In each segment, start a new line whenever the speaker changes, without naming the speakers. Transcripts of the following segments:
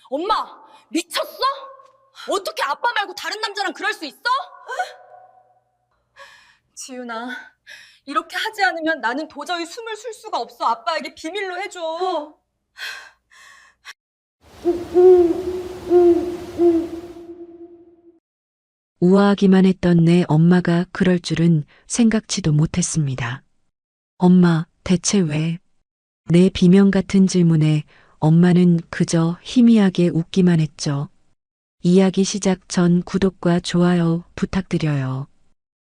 엄마, 미쳤어? 어떻게 아빠 말고 다른 남자랑 그럴 수 있어? 지윤아, 이렇게 하지 않으면 나는 도저히 숨을 쉴 수가 없어. 아빠에게 비밀로 해줘.
우아하기만 했던 내 엄마가 그럴 줄은 생각지도 못했습니다. 엄마, 대체 왜? 내 비명 같은 질문에 엄마는 그저 희미하게 웃기만 했죠. 이야기 시작 전 구독과 좋아요 부탁드려요.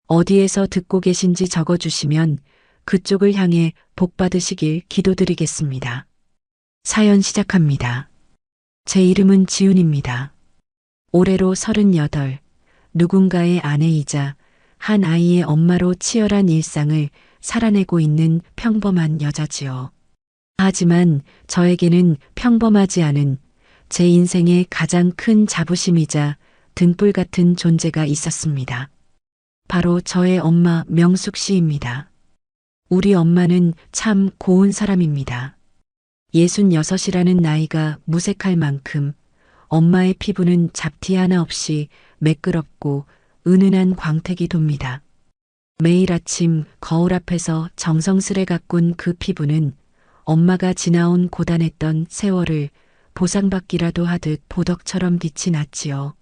어디에서 듣고 계신지 적어주시면 그쪽을 향해 복 받으시길 기도드리겠습니다. 사연 시작합니다. 제 이름은 지훈입니다. 올해로 38, 누군가의 아내이자 한 아이의 엄마로 치열한 일상을 살아내고 있는 평범한 여자지요. 하지만 저에게는 평범하지 않은 제 인생의 가장 큰 자부심이자 등불 같은 존재가 있었습니다. 바로 저의 엄마 명숙 씨입니다. 우리 엄마는 참 고운 사람입니다. 66이라는 나이가 무색할 만큼 엄마의 피부는 잡티 하나 없이 매끄럽고 은은한 광택이 돕니다. 매일 아침 거울 앞에서 정성스레 가꾼 그 피부는 엄마가 지나온 고단했던 세월을 보상받기라도 하듯 보덕처럼 빛이 났지요.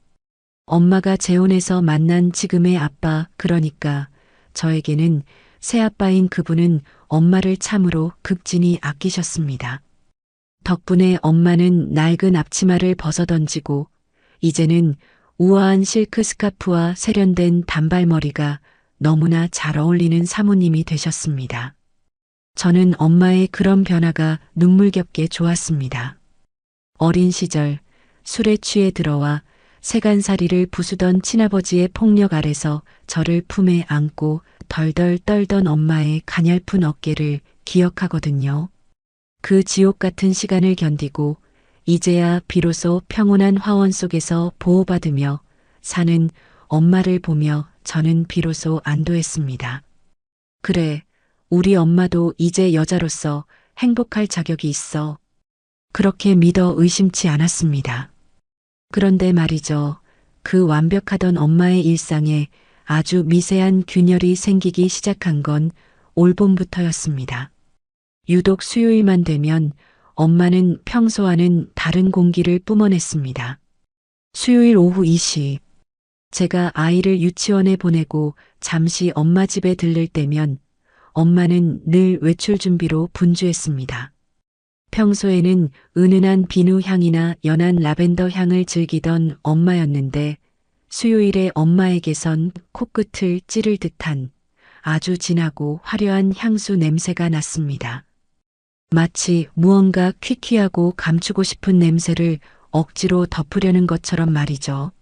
엄마가 재혼해서 만난 지금의 아빠, 그러니까 저에게는 새아빠인 그분은 엄마를 참으로 극진히 아끼셨습니다. 덕분에 엄마는 낡은 앞치마를 벗어던지고 이제는 우아한 실크 스카프와 세련된 단발머리가 너무나 잘 어울리는 사모님이 되셨습니다. 저는 엄마의 그런 변화가 눈물겹게 좋았습니다. 어린 시절 술에 취해 들어와 세간살이를 부수던 친아버지의 폭력 아래서 저를 품에 안고 덜덜 떨던 엄마의 가냘픈 어깨를 기억하거든요. 그 지옥 같은 시간을 견디고 이제야 비로소 평온한 화원 속에서 보호받으며 사는 엄마를 보며 저는 비로소 안도했습니다. 그래, 우리 엄마도 이제 여자로서 행복할 자격이 있어. 그렇게 믿어 의심치 않았습니다. 그런데 말이죠. 그 완벽하던 엄마의 일상에 아주 미세한 균열이 생기기 시작한 건 올봄부터였습니다. 유독 수요일만 되면 엄마는 평소와는 다른 공기를 뿜어냈습니다. 수요일 오후 2시, 제가 아이를 유치원에 보내고 잠시 엄마 집에 들를 때면 엄마는 늘 외출 준비로 분주했습니다. 평소에는 은은한 비누 향이나 연한 라벤더 향을 즐기던 엄마였는데 수요일에 엄마에게선 코끝을 찌를 듯한 아주 진하고 화려한 향수 냄새가 났습니다. 마치 무언가 퀴퀴하고 감추고 싶은 냄새를 억지로 덮으려는 것처럼 말이죠.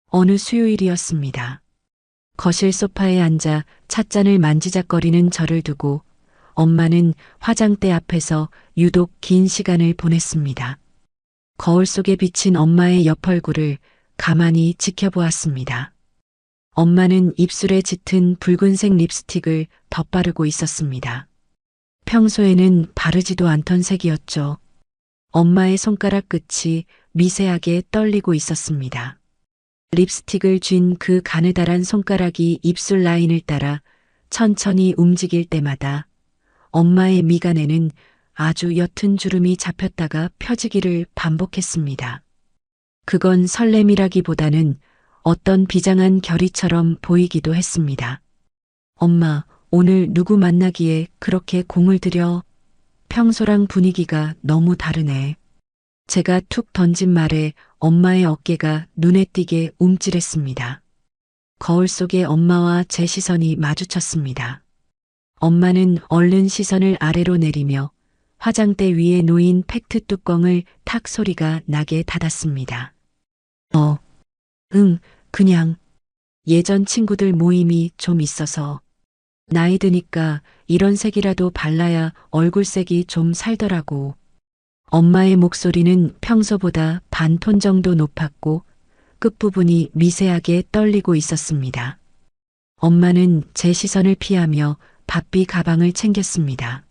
어느 수요일이었습니다. 거실 소파에 앉아 찻잔을 만지작거리는 저를 두고 엄마는 화장대 앞에서 유독 긴 시간을 보냈습니다. 거울 속에 비친 엄마의 옆 얼굴을 가만히 지켜보았습니다. 엄마는 입술에 짙은 붉은색 립스틱을 덧바르고 있었습니다. 평소에는 바르지도 않던 색이었죠. 엄마의 손가락 끝이 미세하게 떨리고 있었습니다. 립스틱을 쥔 그 가느다란 손가락이 입술 라인을 따라 천천히 움직일 때마다 엄마의 미간에는 아주 옅은 주름이 잡혔다가 펴지기를 반복했습니다. 그건 설렘이라기보다는 어떤 비장한 결의처럼 보이기도 했습니다. 엄마, 오늘 누구 만나기에 그렇게 공을 들여? 평소랑 분위기가 너무 다르네. 제가 툭 던진 말에 엄마의 어깨가 눈에 띄게 움찔했습니다. 거울 속에 엄마와 제 시선이 마주쳤습니다. 엄마는 얼른 시선을 아래로 내리며 화장대 위에 놓인 팩트 뚜껑을 탁 소리가 나게 닫았습니다. 그냥 예전 친구들 모임이 좀 있어서 나이 드니까 이런 색이라도 발라야 얼굴색이 좀 살더라고. 엄마의 목소리는 평소보다 반 톤 정도 높았고 끝부분이 미세하게 떨리고 있었습니다. 엄마는 제 시선을 피하며 바삐 가방을 챙겼습니다.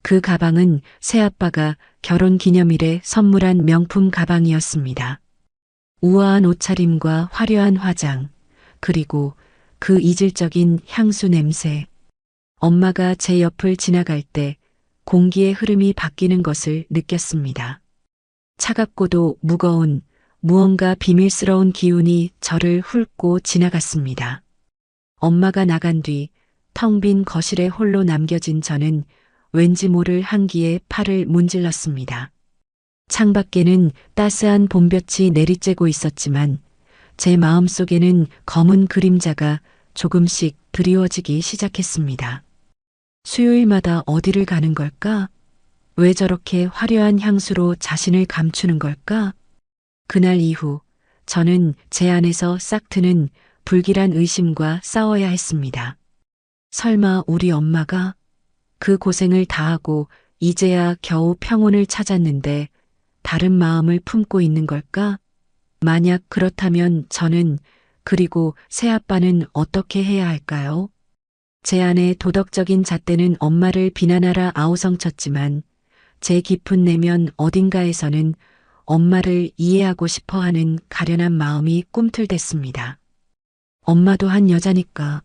그 가방은 새아빠가 결혼 기념일에 선물한 명품 가방이었습니다. 우아한 옷차림과 화려한 화장, 그리고 그 이질적인 향수 냄새. 엄마가 제 옆을 지나갈 때 공기의 흐름이 바뀌는 것을 느꼈습니다. 차갑고도 무거운 무언가 비밀스러운 기운이 저를 훑고 지나갔습니다. 엄마가 나간 뒤 텅 빈 거실에 홀로 남겨진 저는 왠지 모를 한기에 팔을 문질렀습니다. 창밖에는 따스한 봄볕이 내리쬐고 있었지만 제 마음속에는 검은 그림자가 조금씩 드리워지기 시작했습니다. 수요일마다 어디를 가는 걸까? 왜 저렇게 화려한 향수로 자신을 감추는 걸까? 그날 이후 저는 제 안에서 싹 트는 불길한 의심과 싸워야 했습니다. 설마 우리 엄마가 그 고생을 다하고 이제야 겨우 평온을 찾았는데 다른 마음을 품고 있는 걸까? 만약 그렇다면 저는 그리고 새아빠는 어떻게 해야 할까요? 제 안의 도덕적인 잣대는 엄마를 비난하라 아우성쳤지만 제 깊은 내면 어딘가에서는 엄마를 이해하고 싶어 하는 가련한 마음이 꿈틀댔습니다. 엄마도 한 여자니까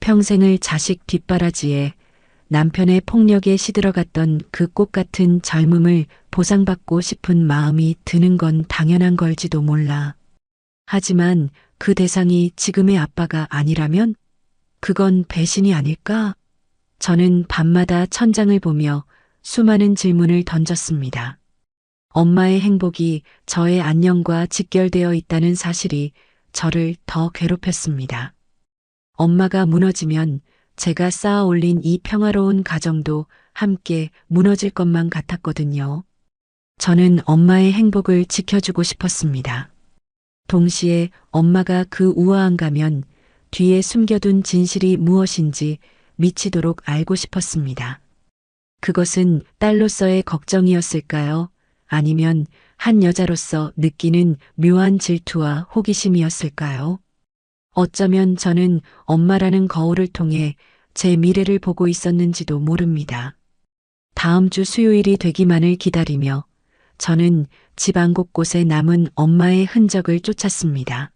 평생을 자식 뒷바라지에 남편의 폭력에 시들어갔던 그 꽃 같은 젊음을 보상받고 싶은 마음이 드는 건 당연한 걸지도 몰라. 하지만 그 대상이 지금의 아빠가 아니라면 그건 배신이 아닐까? 저는 밤마다 천장을 보며 수많은 질문을 던졌습니다. 엄마의 행복이 저의 안녕과 직결되어 있다는 사실이 저를 더 괴롭혔습니다. 엄마가 무너지면 제가 쌓아 올린 이 평화로운 가정도 함께 무너질 것만 같았거든요. 저는 엄마의 행복을 지켜주고 싶었습니다. 동시에 엄마가 그 우아한 가면 뒤에 숨겨둔 진실이 무엇인지 미치도록 알고 싶었습니다. 그것은 딸로서의 걱정이었을까요? 아니면 한 여자로서 느끼는 묘한 질투와 호기심이었을까요? 어쩌면 저는 엄마라는 거울을 통해 제 미래를 보고 있었는지도 모릅니다. 다음 주 수요일이 되기만을 기다리며 저는 집 안 곳곳에 남은 엄마의 흔적을 쫓았습니다.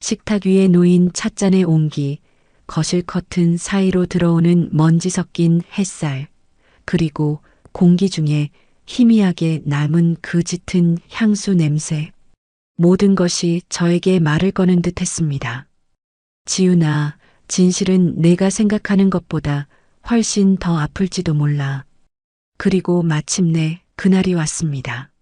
식탁 위에 놓인 찻잔의 온기, 거실 커튼 사이로 들어오는 먼지 섞인 햇살, 그리고 공기 중에 희미하게 남은 그 짙은 향수 냄새. 모든 것이 저에게 말을 거는 듯 했습니다. 지윤아, 진실은 내가 생각하는 것보다 훨씬 더 아플지도 몰라. 그리고 마침내 그날이 왔습니다.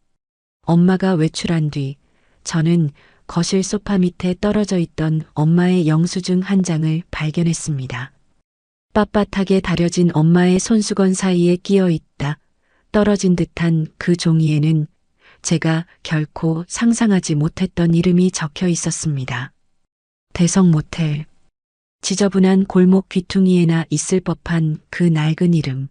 엄마가 외출한 뒤 저는 거실 소파 밑에 떨어져 있던 엄마의 영수증 한 장을 발견했습니다. 빳빳하게 다려진 엄마의 손수건 사이에 끼어 있다 떨어진 듯한 그 종이에는 제가 결코 상상하지 못했던 이름이 적혀 있었습니다. 대성 모텔. 지저분한 골목 귀퉁이에나 있을 법한 그 낡은 이름.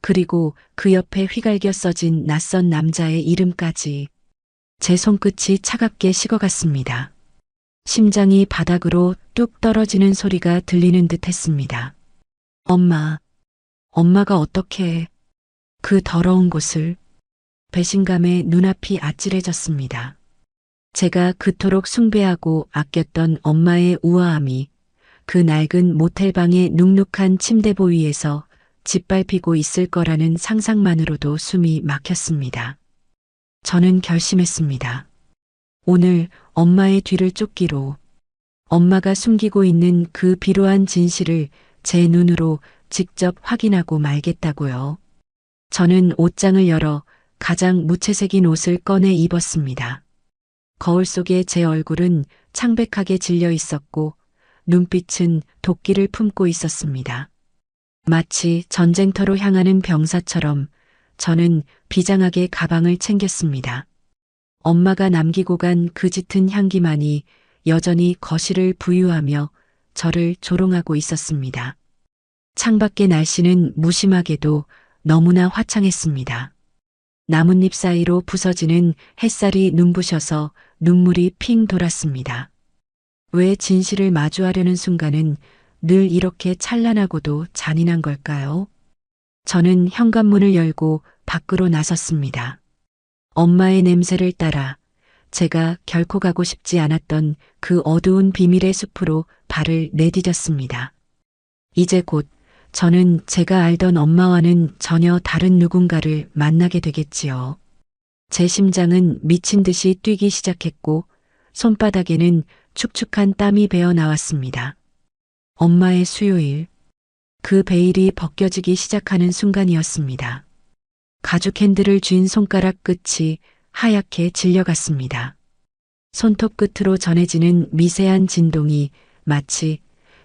그리고 그 옆에 휘갈겨 써진 낯선 남자의 이름까지. 제 손끝이 차갑게 식어갔습니다. 심장이 바닥으로 뚝 떨어지는 소리가 들리는 듯 했습니다. 엄마가 어떻게 그 더러운 곳을. 배신감에 눈앞이 아찔해졌습니다. 제가 그토록 숭배하고 아꼈던 엄마의 우아함이 그 낡은 모텔방의 눅눅한 침대보 위에서 짓밟히고 있을 거라는 상상만으로도 숨이 막혔습니다. 저는 결심했습니다. 오늘 엄마의 뒤를 쫓기로 엄마가 숨기고 있는 그 비루한 진실을 제 눈으로 직접 확인하고 말겠다고요. 저는 옷장을 열어 가장 무채색인 옷을 꺼내 입었습니다. 거울 속에 제 얼굴은 창백하게 질려 있었고 눈빛은 도끼를 품고 있었습니다. 마치 전쟁터로 향하는 병사처럼 저는 비장하게 가방을 챙겼습니다. 엄마가 남기고 간 그 짙은 향기만이 여전히 거실을 부유하며 저를 조롱하고 있었습니다. 창밖의 날씨는 무심하게도 너무나 화창했습니다. 나뭇잎 사이로 부서지는 햇살이 눈부셔서 눈물이 핑 돌았습니다. 왜 진실을 마주하려는 순간은 늘 이렇게 찬란하고도 잔인한 걸까요? 저는 현관문을 열고 밖으로 나섰습니다. 엄마의 냄새를 따라 제가 결코 가고 싶지 않았던 그 어두운 비밀의 숲으로 발을 내디뎠습니다. 이제 곧 저는 제가 알던 엄마와는 전혀 다른 누군가를 만나게 되겠지요. 제 심장은 미친 듯이 뛰기 시작했고 손바닥에는 축축한 땀이 배어 나왔습니다. 엄마의 수요일, 그 베일이 벗겨지기 시작하는 순간이었습니다. 가죽 핸들을 쥔 손가락 끝이 하얗게 질려갔습니다. 손톱 끝으로 전해지는 미세한 진동이 마치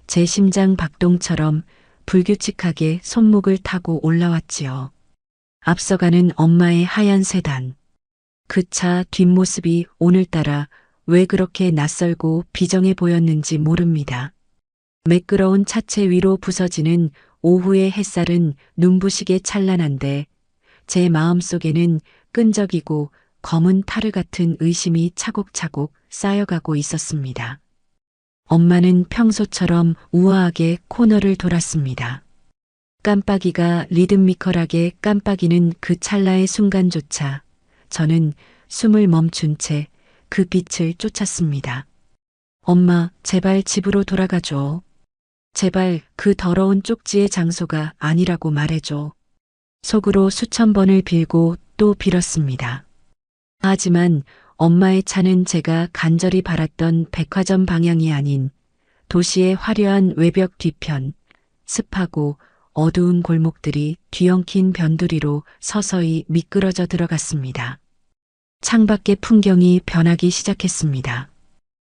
제 심장 박동처럼 불규칙하게 손목을 타고 올라왔지요. 앞서가는 엄마의 하얀 세단. 그 차 뒷모습이 오늘따라 왜 그렇게 낯설고 비정해 보였는지 모릅니다. 매끄러운 차체 위로 부서지는 오후의 햇살은 눈부시게 찬란한데 제 마음속에는 끈적이고 검은 타르 같은 의심이 차곡차곡 쌓여가고 있었습니다. 엄마는 평소처럼 우아하게 코너를 돌았습니다. 깜빡이가 리드미컬하게 깜빡이는 그 찰나의 순간조차 저는 숨을 멈춘 채 그 빛을 쫓았습니다. 엄마, 제발 집으로 돌아가줘. 제발 그 더러운 쪽지의 장소가 아니라고 말해줘. 속으로 수천 번을 빌고 또 빌었습니다. 하지만 엄마의 차는 제가 간절히 바랐던 백화점 방향이 아닌 도시의 화려한 외벽 뒤편, 습하고 어두운 골목들이 뒤엉킨 변두리로 서서히 미끄러져 들어갔습니다. 창밖의 풍경이 변하기 시작했습니다.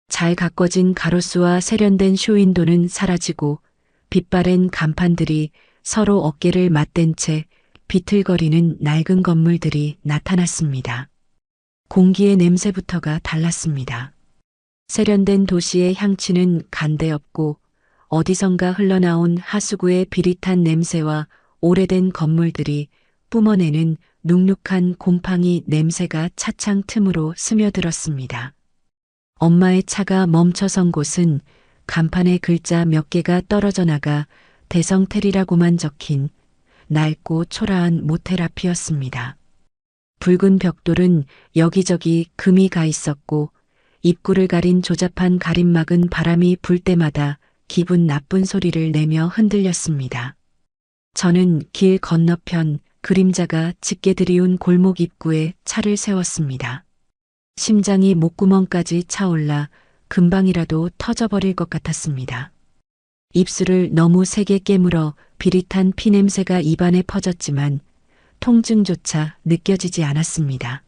잘 가꿔진 가로수와 세련된 쇼윈도는 사라지고 빛바랜 간판들이 서로 어깨를 맞댄 채 비틀거리는 낡은 건물들이 나타났습니다. 공기의 냄새부터가 달랐습니다. 세련된 도시의 향취는 간데없고 어디선가 흘러나온 하수구의 비릿한 냄새와 오래된 건물들이 뿜어내는 눅눅한 곰팡이 냄새가 차창 틈으로 스며들었습니다. 엄마의 차가 멈춰선 곳은 간판에 글자 몇 개가 떨어져 나가 대성텔이라고만 적힌 낡고 초라한 모텔 앞이었습니다. 붉은 벽돌은 여기저기 금이 가 있었고 입구를 가린 조잡한 가림막은 바람이 불 때마다 기분 나쁜 소리를 내며 흔들렸습니다. 저는 길 건너편 그림자가 짙게 들이운 골목 입구에 차를 세웠습니다. 심장이 목구멍까지 차올라 금방이라도 터져버릴 것 같았습니다. 입술을 너무 세게 깨물어 비릿한 피냄새가 입안에 퍼졌지만 통증조차 느껴지지 않았습니다.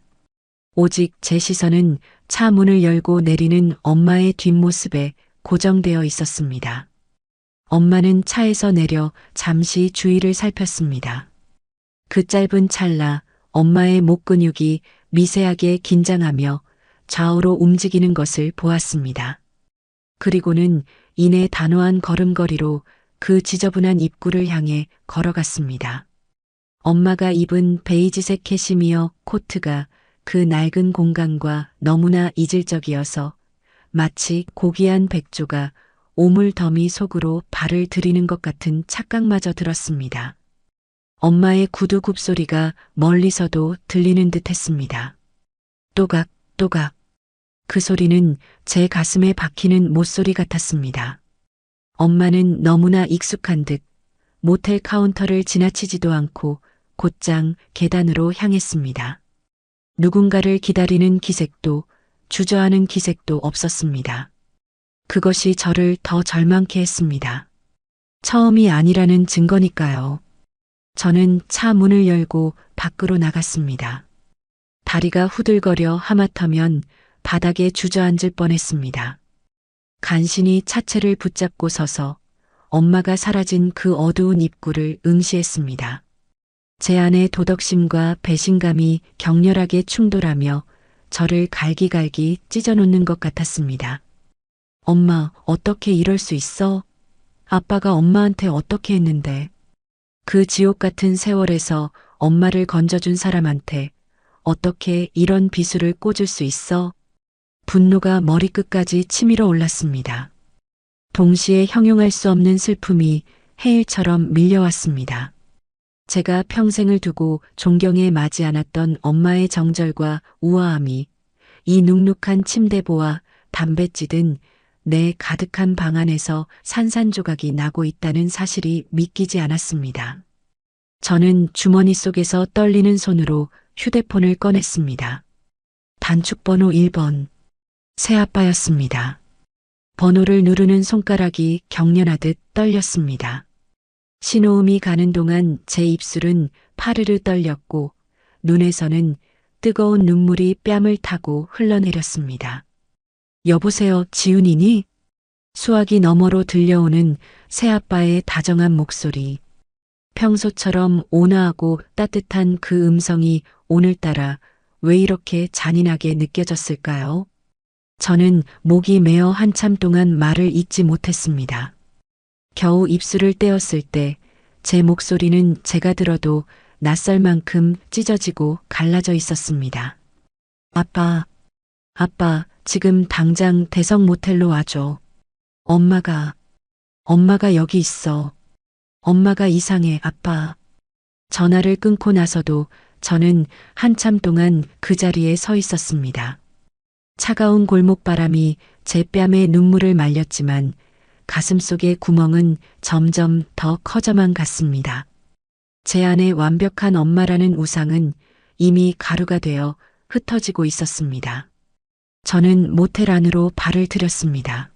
오직 제 시선은 차 문을 열고 내리는 엄마의 뒷모습에 고정되어 있었습니다. 엄마는 차에서 내려 잠시 주위를 살폈습니다. 그 짧은 찰나 엄마의 목 근육이 미세하게 긴장하며 좌우로 움직이는 것을 보았습니다. 그리고는 이내 단호한 걸음걸이로 그 지저분한 입구를 향해 걸어갔습니다. 엄마가 입은 베이지색 캐시미어 코트가 그 낡은 공간과 너무나 이질적이어서 마치 고귀한 백조가 오물 더미 속으로 발을 들이는 것 같은 착각마저 들었습니다. 엄마의 구두 굽소리가 멀리서도 들리는 듯 했습니다. 또각, 또각. 그 소리는 제 가슴에 박히는 못소리 같았습니다. 엄마는 너무나 익숙한 듯 모텔 카운터를 지나치지도 않고 곧장 계단으로 향했습니다. 누군가를 기다리는 기색도 주저하는 기색도 없었습니다. 그것이 저를 더 절망케 했습니다. 처음이 아니라는 증거니까요. 저는 차 문을 열고 밖으로 나갔습니다. 다리가 후들거려 하마터면 바닥에 주저앉을 뻔했습니다. 간신히 차체를 붙잡고 서서 엄마가 사라진 그 어두운 입구를 응시했습니다. 제 안의 도덕심과 배신감이 격렬하게 충돌하며 저를 갈기갈기 찢어놓는 것 같았습니다. 엄마, 어떻게 이럴 수 있어? 아빠가 엄마한테 어떻게 했는데? 그 지옥 같은 세월에서 엄마를 건져준 사람한테 어떻게 이런 비수를 꽂을 수 있어? 분노가 머리끝까지 치밀어 올랐습니다. 동시에 형용할 수 없는 슬픔이 해일처럼 밀려왔습니다. 제가 평생을 두고 존경에 마지 않았던 엄마의 정절과 우아함이 이 눅눅한 침대보와 담배 찌든 내 가득한 방 안에서 산산조각이 나고 있다는 사실이 믿기지 않았습니다. 저는 주머니 속에서 떨리는 손으로 휴대폰을 꺼냈습니다. 단축번호 1번. 새아빠였습니다. 번호를 누르는 손가락이 경련하듯 떨렸습니다. 신호음이 가는 동안 제 입술은 파르르 떨렸고 눈에서는 뜨거운 눈물이 뺨을 타고 흘러내렸습니다. 여보세요, 지훈이니? 수화기 너머로 들려오는 새아빠의 다정한 목소리. 평소처럼 온화하고 따뜻한 그 음성이 오늘따라 왜 이렇게 잔인하게 느껴졌을까요? 저는 목이 메어 한참 동안 말을 잇지 못했습니다. 겨우 입술을 떼었을 때 제 목소리는 제가 들어도 낯설 만큼 찢어지고 갈라져 있었습니다. 아빠, 지금 당장 대성 모텔로 와줘. 엄마가 여기 있어. 엄마가 이상해, 아빠. 전화를 끊고 나서도 저는 한참 동안 그 자리에 서 있었습니다. 차가운 골목바람이 제 뺨에 눈물을 말렸지만 가슴 속의 구멍은 점점 더 커져만 갔습니다. 제 안에 완벽한 엄마라는 우상은 이미 가루가 되어 흩어지고 있었습니다. 저는 모텔 안으로 발을 들였습니다.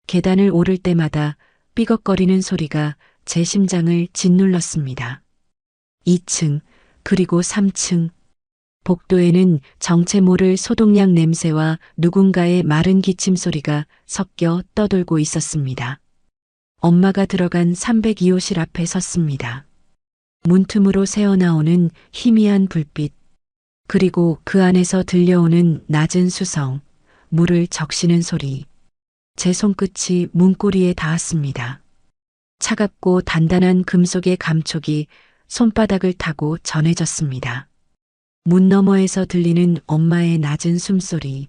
계단을 오를 때마다 삐걱거리는 소리가 제 심장을 짓눌렀습니다. 2층, 그리고 3층. 복도에는 정체 모를 소독약 냄새와 누군가의 마른 기침 소리가 섞여 떠돌고 있었습니다. 엄마가 들어간 302호실 앞에 섰습니다. 문틈으로 새어나오는 희미한 불빛, 그리고 그 안에서 들려오는 낮은 수성, 물을 적시는 소리. 제 손끝이 문고리에 닿았습니다. 차갑고 단단한 금속의 감촉이 손바닥을 타고 전해졌습니다. 문 너머에서 들리는 엄마의 낮은 숨소리.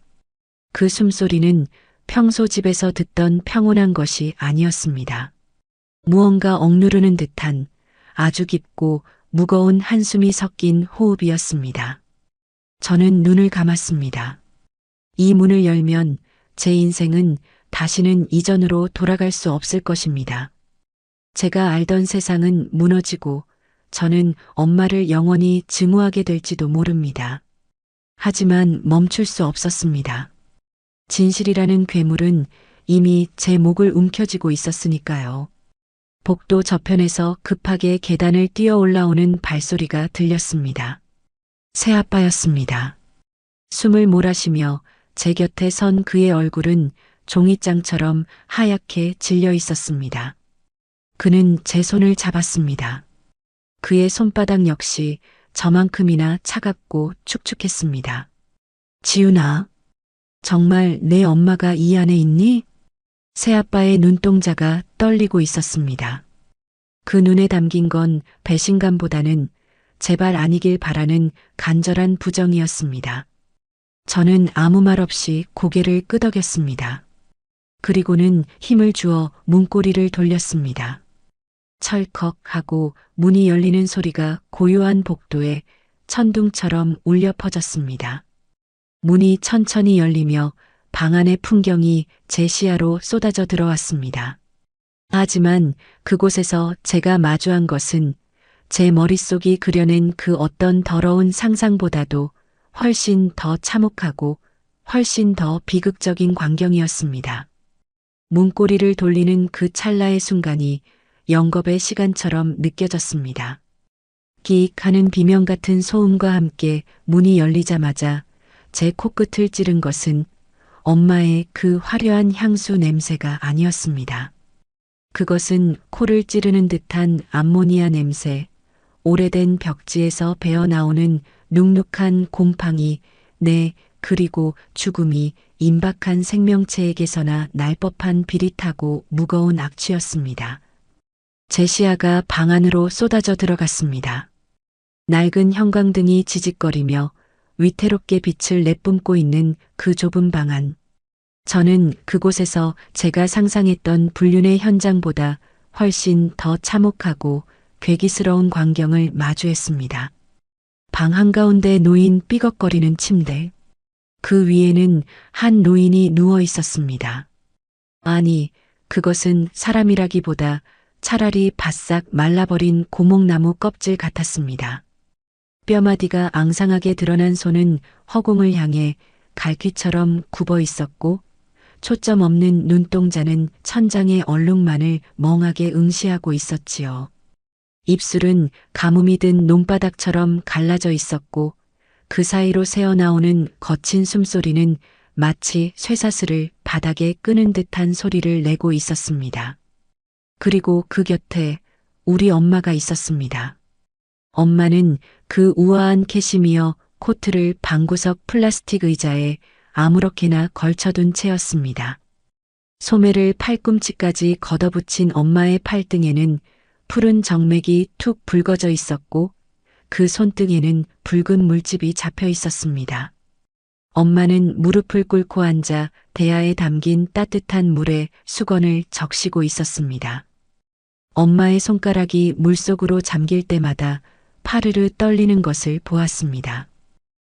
그 숨소리는 평소 집에서 듣던 평온한 것이 아니었습니다. 무언가 억누르는 듯한 아주 깊고 무거운 한숨이 섞인 호흡이었습니다. 저는 눈을 감았습니다. 이 문을 열면 제 인생은 다시는 이전으로 돌아갈 수 없을 것입니다. 제가 알던 세상은 무너지고 저는 엄마를 영원히 증오하게 될지도 모릅니다. 하지만 멈출 수 없었습니다. 진실이라는 괴물은 이미 제 목을 움켜쥐고 있었으니까요. 복도 저편에서 급하게 계단을 뛰어 올라오는 발소리가 들렸습니다. 새아빠였습니다. 숨을 몰아쉬며 제 곁에 선 그의 얼굴은 종이장처럼 하얗게 질려 있었습니다. 그는 제 손을 잡았습니다. 그의 손바닥 역시 저만큼이나 차갑고 축축했습니다. 지훈아, 정말 내 엄마가 이 안에 있니? 새아빠의 눈동자가 떨리고 있었습니다. 그 눈에 담긴 건 배신감보다는 제발 아니길 바라는 간절한 부정이었습니다. 저는 아무 말 없이 고개를 끄덕였습니다. 그리고는 힘을 주어 문고리를 돌렸습니다. 철컥 하고 문이 열리는 소리가 고요한 복도에 천둥처럼 울려 퍼졌습니다. 문이 천천히 열리며 방 안의 풍경이 제 시야로 쏟아져 들어왔습니다. 하지만 그곳에서 제가 마주한 것은 제 머릿속이 그려낸 그 어떤 더러운 상상보다도 훨씬 더 참혹하고 훨씬 더 비극적인 광경이었습니다. 문고리를 돌리는 그 찰나의 순간이 영겁의 시간처럼 느껴졌습니다. 끼익 하는 비명 같은 소음과 함께 문이 열리자마자 제 코끝을 찌른 것은 엄마의 그 화려한 향수 냄새가 아니었습니다. 그것은 코를 찌르는 듯한 암모니아 냄새, 오래된 벽지에서 배어나오는 눅눅한 곰팡이, 그리고 죽음이 임박한 생명체에게서나 날 법한 비릿하고 무거운 악취였습니다. 제 시야가 방 안으로 쏟아져 들어갔습니다. 낡은 형광등이 지직거리며 위태롭게 빛을 내뿜고 있는 그 좁은 방 안. 저는 그곳에서 제가 상상했던 불륜의 현장보다 훨씬 더 참혹하고 괴기스러운 광경을 마주했습니다. 방 한가운데 놓인 삐걱거리는 침대. 그 위에는 한 노인이 누워 있었습니다. 아니, 그것은 사람이라기보다 차라리 바싹 말라버린 고목나무 껍질 같았습니다. 뼈마디가 앙상하게 드러난 손은 허공을 향해 갈퀴처럼 굽어 있었고 초점 없는 눈동자는 천장의 얼룩만을 멍하게 응시하고 있었지요. 입술은 가뭄이 든 논바닥처럼 갈라져 있었고 그 사이로 새어나오는 거친 숨소리는 마치 쇠사슬을 바닥에 끄는 듯한 소리를 내고 있었습니다. 그리고 그 곁에 우리 엄마가 있었습니다. 엄마는 그 우아한 캐시미어 코트를 방구석 플라스틱 의자에 아무렇게나 걸쳐둔 채였습니다. 소매를 팔꿈치까지 걷어붙인 엄마의 팔등에는 푸른 정맥이 툭 붉어져 있었고 그 손등에는 붉은 물집이 잡혀 있었습니다. 엄마는 무릎을 꿇고 앉아 대야에 담긴 따뜻한 물에 수건을 적시고 있었습니다. 엄마의 손가락이 물속으로 잠길 때마다 파르르 떨리는 것을 보았습니다.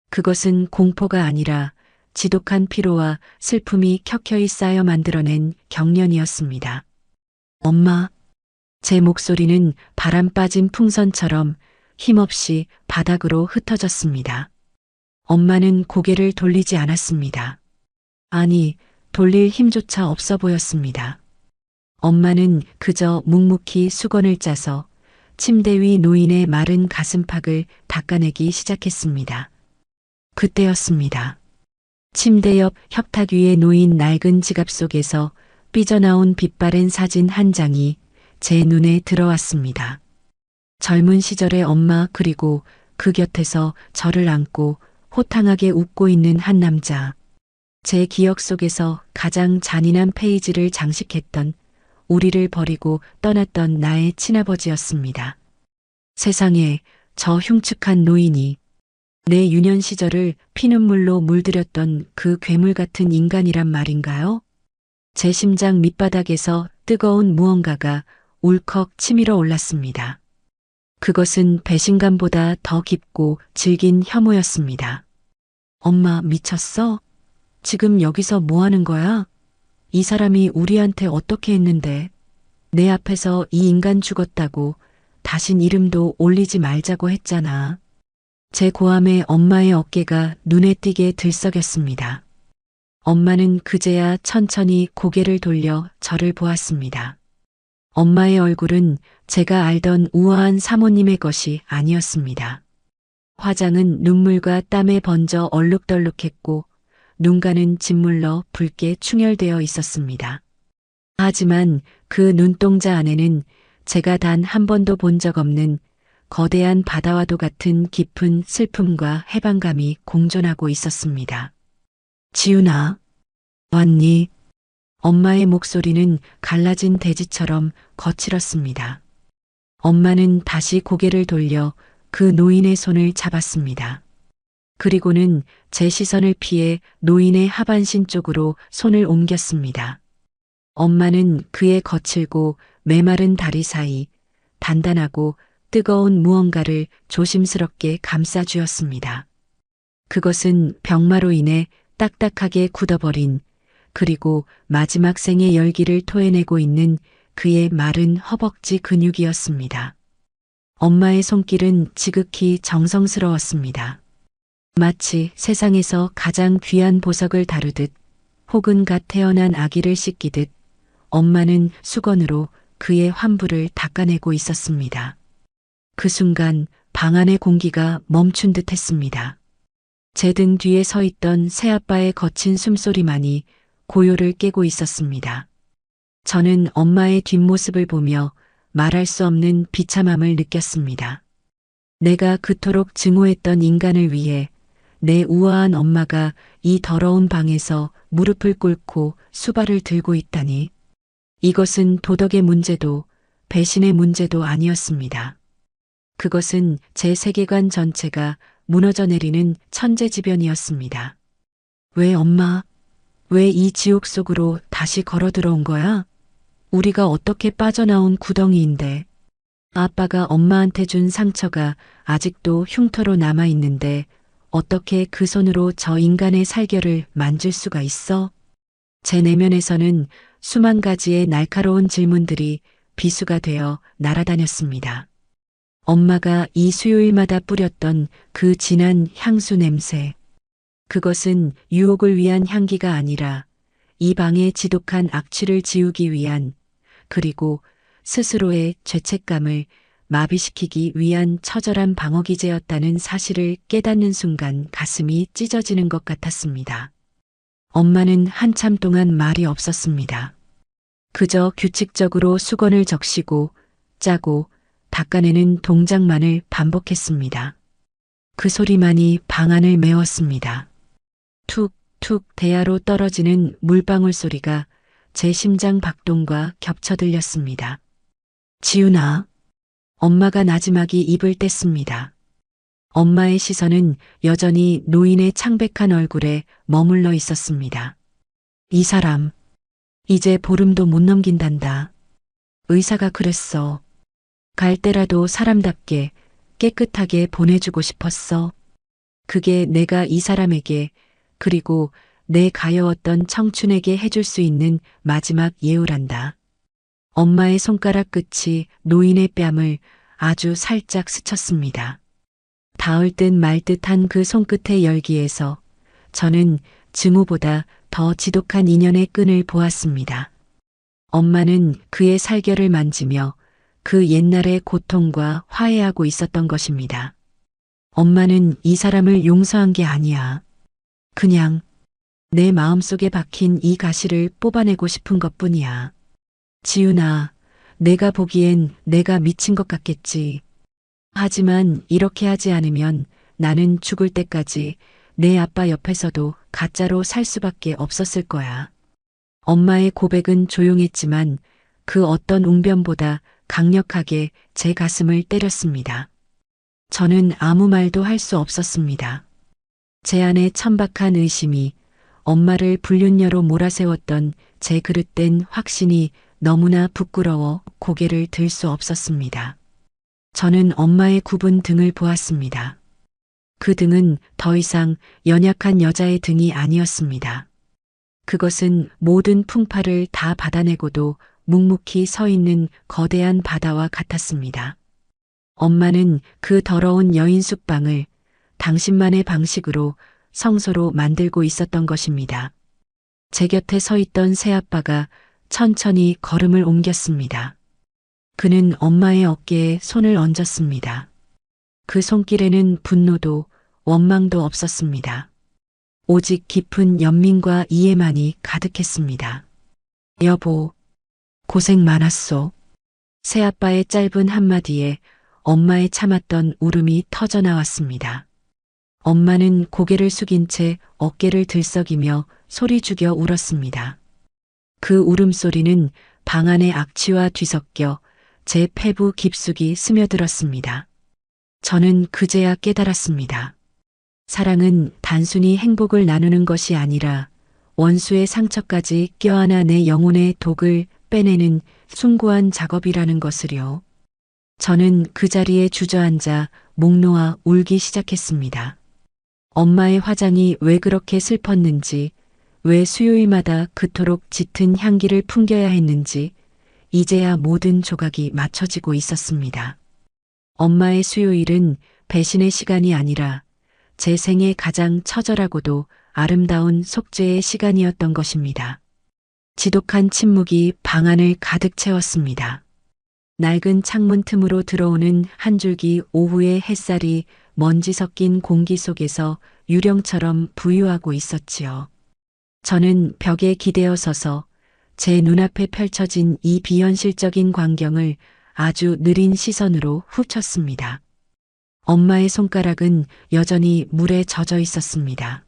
그것은 공포가 아니라 지독한 피로와 슬픔이 켜켜이 쌓여 만들어낸 경련이었습니다. 엄마, 제 목소리는 바람 빠진 풍선처럼 힘없이 바닥으로 흩어졌습니다. 엄마는 고개를 돌리지 않았습니다. 아니, 돌릴 힘조차 없어 보였습니다. 엄마는 그저 묵묵히 수건을 짜서 침대 위 노인의 마른 가슴팍을 닦아내기 시작했습니다. 그때였습니다. 침대 옆 협탁 위에 놓인 낡은 지갑 속에서 삐져나온 빛바랜 사진 한 장이 제 눈에 들어왔습니다. 젊은 시절의 엄마 그리고 그 곁에서 저를 안고 호탕하게 웃고 있는 한 남자. 제 기억 속에서 가장 잔인한 페이지를 장식했던 우리를 버리고 떠났던 나의 친아버지였습니다. 세상에 저 흉측한 노인이 내 유년 시절을 피눈물로 물들였던 그 괴물 같은 인간이란 말인가요? 제 심장 밑바닥에서 뜨거운 무언가가 울컥 치밀어 올랐습니다. 그것은 배신감보다 더 깊고 질긴 혐오였습니다. 엄마 미쳤어? 지금 여기서 뭐 하는 거야? 이 사람이 우리한테 어떻게 했는데 내 앞에서 이 인간 죽었다고 다신 이름도 올리지 말자고 했잖아. 제 고함에 엄마의 어깨가 눈에 띄게 들썩였습니다. 엄마는 그제야 천천히 고개를 돌려 저를 보았습니다. 엄마의 얼굴은 제가 알던 우아한 사모님의 것이 아니었습니다. 화장은 눈물과 땀에 번져 얼룩덜룩했고 눈가는 짓물러 붉게 충혈되어 있었습니다. 하지만 그 눈동자 안에는 제가 단 한 번도 본 적 없는 거대한 바다와도 같은 깊은 슬픔과 해방감이 공존하고 있었습니다. 지훈아, 왔니? 엄마의 목소리는 갈라진 대지처럼 거칠었습니다. 엄마는 다시 고개를 돌려 그 노인의 손을 잡았습니다. 그리고는 제 시선을 피해 노인의 하반신 쪽으로 손을 옮겼습니다. 엄마는 그의 거칠고 메마른 다리 사이 단단하고 뜨거운 무언가를 조심스럽게 감싸주었습니다. 그것은 병마로 인해 딱딱하게 굳어버린 그리고 마지막 생의 열기를 토해내고 있는 그의 마른 허벅지 근육이었습니다. 엄마의 손길은 지극히 정성스러웠습니다. 마치 세상에서 가장 귀한 보석을 다루듯 혹은 갓 태어난 아기를 씻기듯 엄마는 수건으로 그의 환부를 닦아내고 있었습니다. 그 순간 방 안의 공기가 멈춘 듯 했습니다. 제 등 뒤에 서 있던 새아빠의 거친 숨소리만이 고요를 깨고 있었습니다. 저는 엄마의 뒷모습을 보며 말할 수 없는 비참함을 느꼈습니다. 내가 그토록 증오했던 인간을 위해 내 우아한 엄마가 이 더러운 방에서 무릎을 꿇고 수발을 들고 있다니. 이것은 도덕의 문제도 배신의 문제도 아니었습니다. 그것은 제 세계관 전체가 무너져 내리는 천재지변이었습니다. 왜 엄마? 왜 이 지옥 속으로 다시 걸어 들어온 거야? 우리가 어떻게 빠져나온 구덩이인데. 아빠가 엄마한테 준 상처가 아직도 흉터로 남아 있는데 어떻게 그 손으로 저 인간의 살결을 만질 수가 있어? 제 내면에서는 수만 가지의 날카로운 질문들이 비수가 되어 날아다녔습니다. 엄마가 이 수요일마다 뿌렸던 그 진한 향수 냄새. 그것은 유혹을 위한 향기가 아니라 이 방의 지독한 악취를 지우기 위한, 그리고 스스로의 죄책감을 마비시키기 위한 처절한 방어기제였다는 사실을 깨닫는 순간 가슴이 찢어지는 것 같았습니다. 엄마는 한참 동안 말이 없었습니다. 그저 규칙적으로 수건을 적시고 짜고 닦아내는 동작만을 반복했습니다. 그 소리만이 방 안을 메웠습니다. 툭툭 대야로 떨어지는 물방울 소리가 제 심장 박동과 겹쳐 들렸습니다. 지훈아. 엄마가 나지막이 입을 뗐습니다. 엄마의 시선은 여전히 노인의 창백한 얼굴에 머물러 있었습니다. 이 사람, 이제 보름도 못 넘긴단다. 의사가 그랬어. 갈 때라도 사람답게 깨끗하게 보내주고 싶었어. 그게 내가 이 사람에게, 그리고 내 가여웠던 청춘에게 해줄 수 있는 마지막 예우란다. 엄마의 손가락 끝이 노인의 뺨을 아주 살짝 스쳤습니다. 닿을 듯 말 듯한 그 손끝의 열기에서 저는 증오보다 더 지독한 인연의 끈을 보았습니다. 엄마는 그의 살결을 만지며 그 옛날의 고통과 화해하고 있었던 것입니다. 엄마는 이 사람을 용서한 게 아니야. 그냥 내 마음속에 박힌 이 가시를 뽑아내고 싶은 것뿐이야. 지훈아, 내가 보기엔 내가 미친 것 같겠지. 하지만 이렇게 하지 않으면 나는 죽을 때까지 내 아빠 옆에서도 가짜로 살 수밖에 없었을 거야. 엄마의 고백은 조용했지만 그 어떤 웅변보다 강력하게 제 가슴을 때렸습니다. 저는 아무 말도 할 수 없었습니다. 제 안에 천박한 의심이, 엄마를 불륜녀로 몰아세웠던 제 그릇된 확신이 너무나 부끄러워 고개를 들 수 없었습니다. 저는 엄마의 굽은 등을 보았습니다. 그 등은 더 이상 연약한 여자의 등이 아니었습니다. 그것은 모든 풍파를 다 받아내고도 묵묵히 서 있는 거대한 바다와 같았습니다. 엄마는 그 더러운 여인 숲방을 당신만의 방식으로 성소로 만들고 있었던 것입니다. 제 곁에 서 있던 새아빠가 천천히 걸음을 옮겼습니다. 그는 엄마의 어깨에 손을 얹었습니다. 그 손길에는 분노도 원망도 없었습니다. 오직 깊은 연민과 이해만이 가득했습니다. 여보, 고생 많았소. 새아빠의 짧은 한마디에 엄마의 참았던 울음이 터져 나왔습니다. 엄마는 고개를 숙인 채 어깨를 들썩이며 소리 죽여 울었습니다. 그 울음소리는 방 안의 악취와 뒤섞여 제 폐부 깊숙이 스며들었습니다. 저는 그제야 깨달았습니다. 사랑은 단순히 행복을 나누는 것이 아니라 원수의 상처까지 껴안아 내 영혼의 독을 빼내는 숭고한 작업이라는 것을요. 저는 그 자리에 주저앉아 목 놓아 울기 시작했습니다. 엄마의 화장이 왜 그렇게 슬펐는지, 왜 수요일마다 그토록 짙은 향기를 풍겨야 했는지 이제야 모든 조각이 맞춰지고 있었습니다. 엄마의 수요일은 배신의 시간이 아니라 제 생애 가장 처절하고도 아름다운 속죄의 시간이었던 것입니다. 지독한 침묵이 방 안을 가득 채웠습니다. 낡은 창문 틈으로 들어오는 한 줄기 오후의 햇살이 먼지 섞인 공기 속에서 유령처럼 부유하고 있었지요. 저는 벽에 기대어 서서 제 눈앞에 펼쳐진 이 비현실적인 광경을 아주 느린 시선으로 훑었습니다. 엄마의 손가락은 여전히 물에 젖어 있었습니다.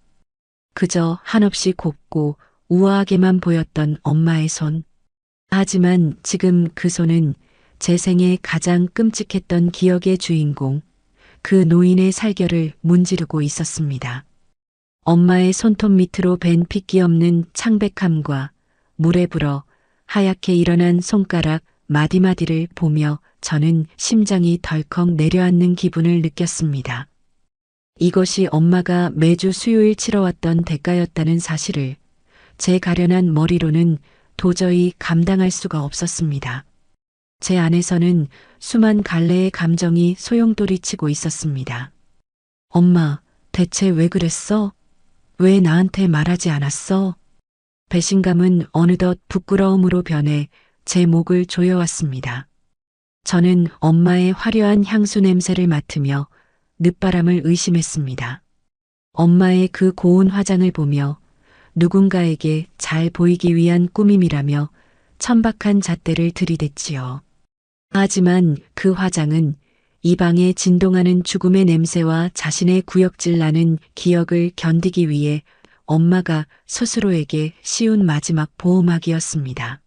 그저 한없이 곱고 우아하게만 보였던 엄마의 손. 하지만 지금 그 손은 제 생에 가장 끔찍했던 기억의 주인공, 그 노인의 살결을 문지르고 있었습니다. 엄마의 손톱 밑으로 밴 핏기 없는 창백함과 물에 불어 하얗게 일어난 손가락 마디마디를 보며 저는 심장이 덜컥 내려앉는 기분을 느꼈습니다. 이것이 엄마가 매주 수요일 치러왔던 대가였다는 사실을 제 가련한 머리로는 도저히 감당할 수가 없었습니다. 제 안에서는 수만 갈래의 감정이 소용돌이치고 있었습니다. 엄마, 대체 왜 그랬어? 왜 나한테 말하지 않았어? 배신감은 어느덧 부끄러움으로 변해 제 목을 조여왔습니다. 저는 엄마의 화려한 향수 냄새를 맡으며 늦바람을 의심했습니다. 엄마의 그 고운 화장을 보며 누군가에게 잘 보이기 위한 꾸밈이라며 천박한 잣대를 들이댔지요. 하지만 그 화장은 이 방에 진동하는 죽음의 냄새와 자신의 구역질 나는 기억을 견디기 위해 엄마가 스스로에게 씌운 마지막 보호막이었습니다.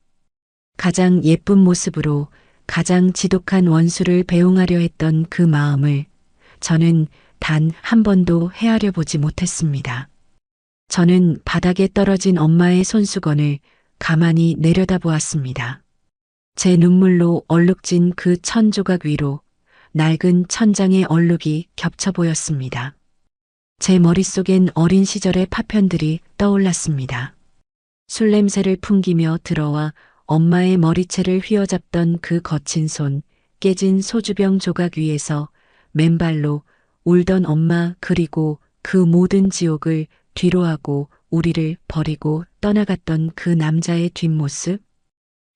가장 예쁜 모습으로 가장 지독한 원수를 배웅하려 했던 그 마음을 저는 단 한 번도 헤아려 보지 못했습니다. 저는 바닥에 떨어진 엄마의 손수건을 가만히 내려다보았습니다. 제 눈물로 얼룩진 그 천조각 위로 낡은 천장의 얼룩이 겹쳐 보였습니다. 제 머릿속엔 어린 시절의 파편들이 떠올랐습니다. 술 냄새를 풍기며 들어와 엄마의 머리채를 휘어잡던 그 거친 손, 깨진 소주병 조각 위에서 맨발로 울던 엄마, 그리고 그 모든 지옥을 뒤로하고 우리를 버리고 떠나갔던 그 남자의 뒷모습.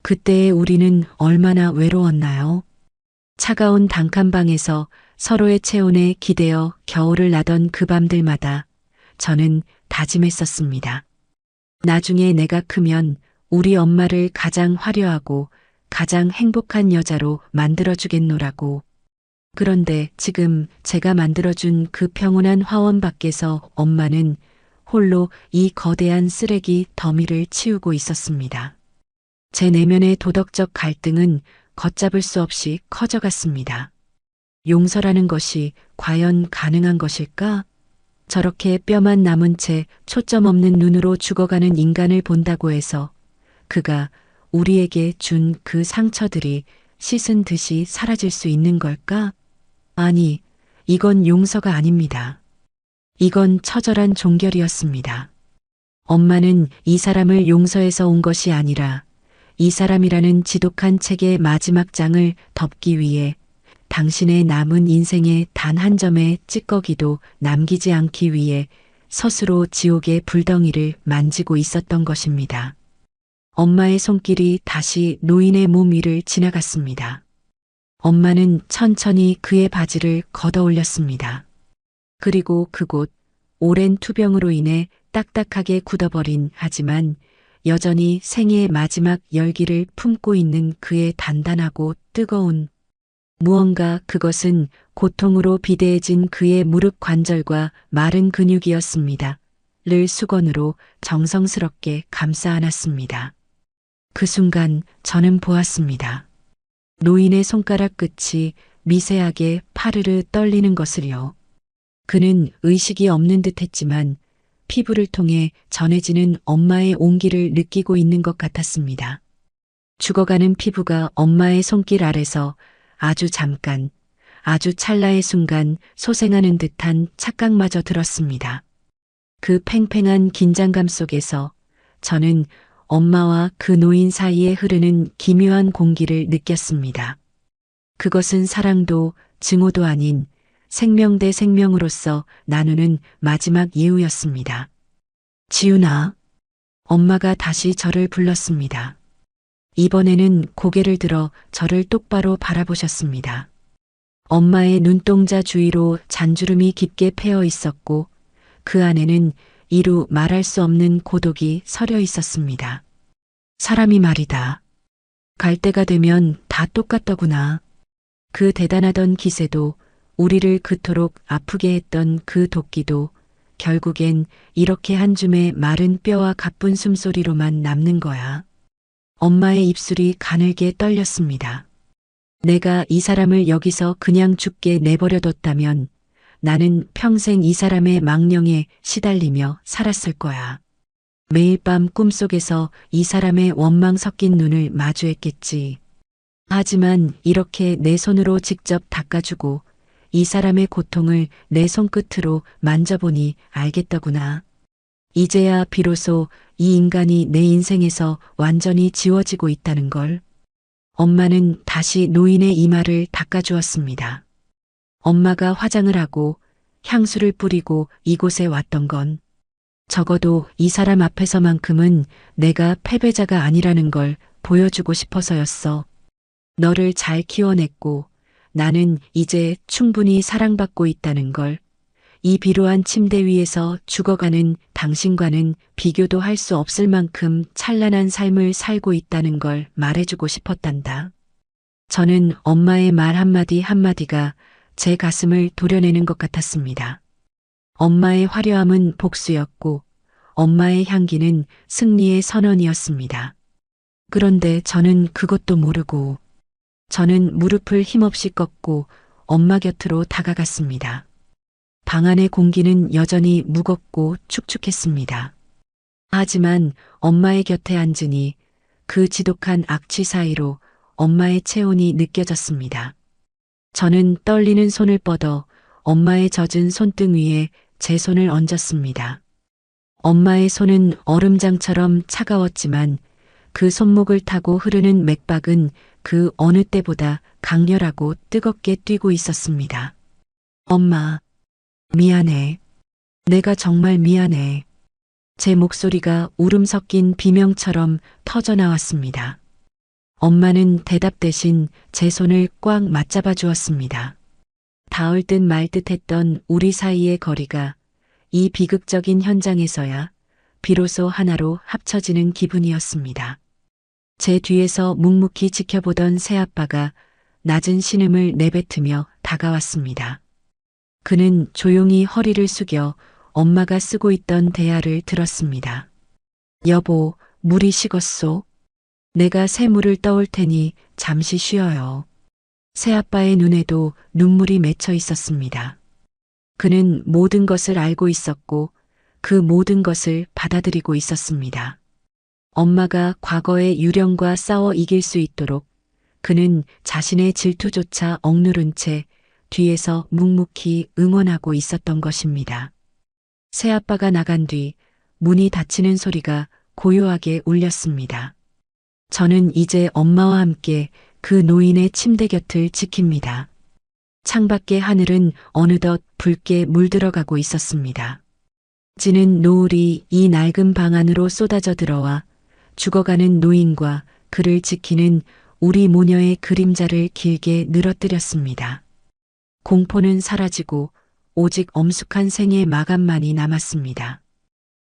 그때의 우리는 얼마나 외로웠나요? 차가운 단칸방에서 서로의 체온에 기대어 겨울을 나던 그 밤들마다 저는 다짐했었습니다. 나중에 내가 크면 우리 엄마를 가장 화려하고 가장 행복한 여자로 만들어주겠노라고. 그런데 지금 제가 만들어준 그 평온한 화원 밖에서 엄마는 홀로 이 거대한 쓰레기 더미를 치우고 있었습니다. 제 내면의 도덕적 갈등은 걷잡을 수 없이 커져갔습니다. 용서라는 것이 과연 가능한 것일까? 저렇게 뼈만 남은 채 초점 없는 눈으로 죽어가는 인간을 본다고 해서 그가 우리에게 준 그 상처들이 씻은 듯이 사라질 수 있는 걸까? 아니, 이건 용서가 아닙니다. 이건 처절한 종결이었습니다. 엄마는 이 사람을 용서해서 온 것이 아니라 이 사람이라는 지독한 책의 마지막 장을 덮기 위해 당신의 남은 인생의 단 한 점의 찌꺼기도 남기지 않기 위해 스스로 지옥의 불덩이를 만지고 있었던 것입니다. 엄마의 손길이 다시 노인의 몸 위를 지나갔습니다. 엄마는 천천히 그의 바지를 걷어 올렸습니다. 그리고 그곳 오랜 투병으로 인해 딱딱하게 굳어버린, 하지만 여전히 생의 마지막 열기를 품고 있는 그의 단단하고 뜨거운 무언가, 그것은 고통으로 비대해진 그의 무릎 관절과 마른 근육이었습니다. 를 수건으로 정성스럽게 감싸 안았습니다. 그 순간 저는 보았습니다. 노인의 손가락 끝이 미세하게 파르르 떨리는 것을요. 그는 의식이 없는 듯 했지만 피부를 통해 전해지는 엄마의 온기를 느끼고 있는 것 같았습니다. 죽어가는 피부가 엄마의 손길 아래서 아주 잠깐, 아주 찰나의 순간 소생하는 듯한 착각마저 들었습니다. 그 팽팽한 긴장감 속에서 저는 엄마와 그 노인 사이에 흐르는 기묘한 공기를 느꼈습니다. 그것은 사랑도 증오도 아닌 생명 대 생명으로서 나누는 마지막 예우였습니다. 지훈아, 엄마가 다시 저를 불렀습니다. 이번에는 고개를 들어 저를 똑바로 바라보셨습니다. 엄마의 눈동자 주위로 잔주름이 깊게 패어 있었고 그 안에는 이루 말할 수 없는 고독이 서려 있었습니다. 사람이 말이다. 갈 때가 되면 다 똑같더구나. 그 대단하던 기세도, 우리를 그토록 아프게 했던 그 도끼도 결국엔 이렇게 한 줌의 마른 뼈와 가쁜 숨소리로만 남는 거야. 엄마의 입술이 가늘게 떨렸습니다. 내가 이 사람을 여기서 그냥 죽게 내버려뒀다면 나는 평생 이 사람의 망령에 시달리며 살았을 거야. 매일 밤 꿈속에서 이 사람의 원망 섞인 눈을 마주했겠지. 하지만 이렇게 내 손으로 직접 닦아주고 이 사람의 고통을 내 손끝으로 만져보니 알겠더구나. 이제야 비로소 이 인간이 내 인생에서 완전히 지워지고 있다는 걸. 엄마는 다시 노인의 이마를 닦아주었습니다. 엄마가 화장을 하고 향수를 뿌리고 이곳에 왔던 건 적어도 이 사람 앞에서만큼은 내가 패배자가 아니라는 걸 보여주고 싶어서였어. 너를 잘 키워냈고 나는 이제 충분히 사랑받고 있다는 걸, 이 비루한 침대 위에서 죽어가는 당신과는 비교도 할 수 없을 만큼 찬란한 삶을 살고 있다는 걸 말해주고 싶었단다. 저는 엄마의 말 한마디 한마디가 제 가슴을 도려내는 것 같았습니다. 엄마의 화려함은 복수였고 엄마의 향기는 승리의 선언이었습니다. 그런데 저는 그것도 모르고 저는 무릎을 힘없이 꺾고 엄마 곁으로 다가갔습니다. 방 안의 공기는 여전히 무겁고 축축했습니다. 하지만 엄마의 곁에 앉으니 그 지독한 악취 사이로 엄마의 체온이 느껴졌습니다. 저는 떨리는 손을 뻗어 엄마의 젖은 손등 위에 제 손을 얹었습니다. 엄마의 손은 얼음장처럼 차가웠지만 그 손목을 타고 흐르는 맥박은 그 어느 때보다 강렬하고 뜨겁게 뛰고 있었습니다. 엄마, 미안해. 내가 정말 미안해. 제 목소리가 울음 섞인 비명처럼 터져 나왔습니다. 엄마는 대답 대신 제 손을 꽉 맞잡아 주었습니다. 닿을 듯 말 듯 했던 우리 사이의 거리가 이 비극적인 현장에서야 비로소 하나로 합쳐지는 기분이었습니다. 제 뒤에서 묵묵히 지켜보던 새아빠가 낮은 신음을 내뱉으며 다가왔습니다. 그는 조용히 허리를 숙여 엄마가 쓰고 있던 대야를 들었습니다. 여보, 물이 식었소? 내가 새물을 떠올 테니 잠시 쉬어요. 새아빠의 눈에도 눈물이 맺혀 있었습니다. 그는 모든 것을 알고 있었고 그 모든 것을 받아들이고 있었습니다. 엄마가 과거의 유령과 싸워 이길 수 있도록 그는 자신의 질투조차 억누른 채 뒤에서 묵묵히 응원하고 있었던 것입니다. 새아빠가 나간 뒤 문이 닫히는 소리가 고요하게 울렸습니다. 저는 이제 엄마와 함께 그 노인의 침대 곁을 지킵니다. 창밖의 하늘은 어느덧 붉게 물들어가고 있었습니다. 지는 노을이 이 낡은 방 안으로 쏟아져 들어와 죽어가는 노인과 그를 지키는 우리 모녀의 그림자를 길게 늘어뜨렸습니다. 공포는 사라지고 오직 엄숙한 생의 마감만이 남았습니다.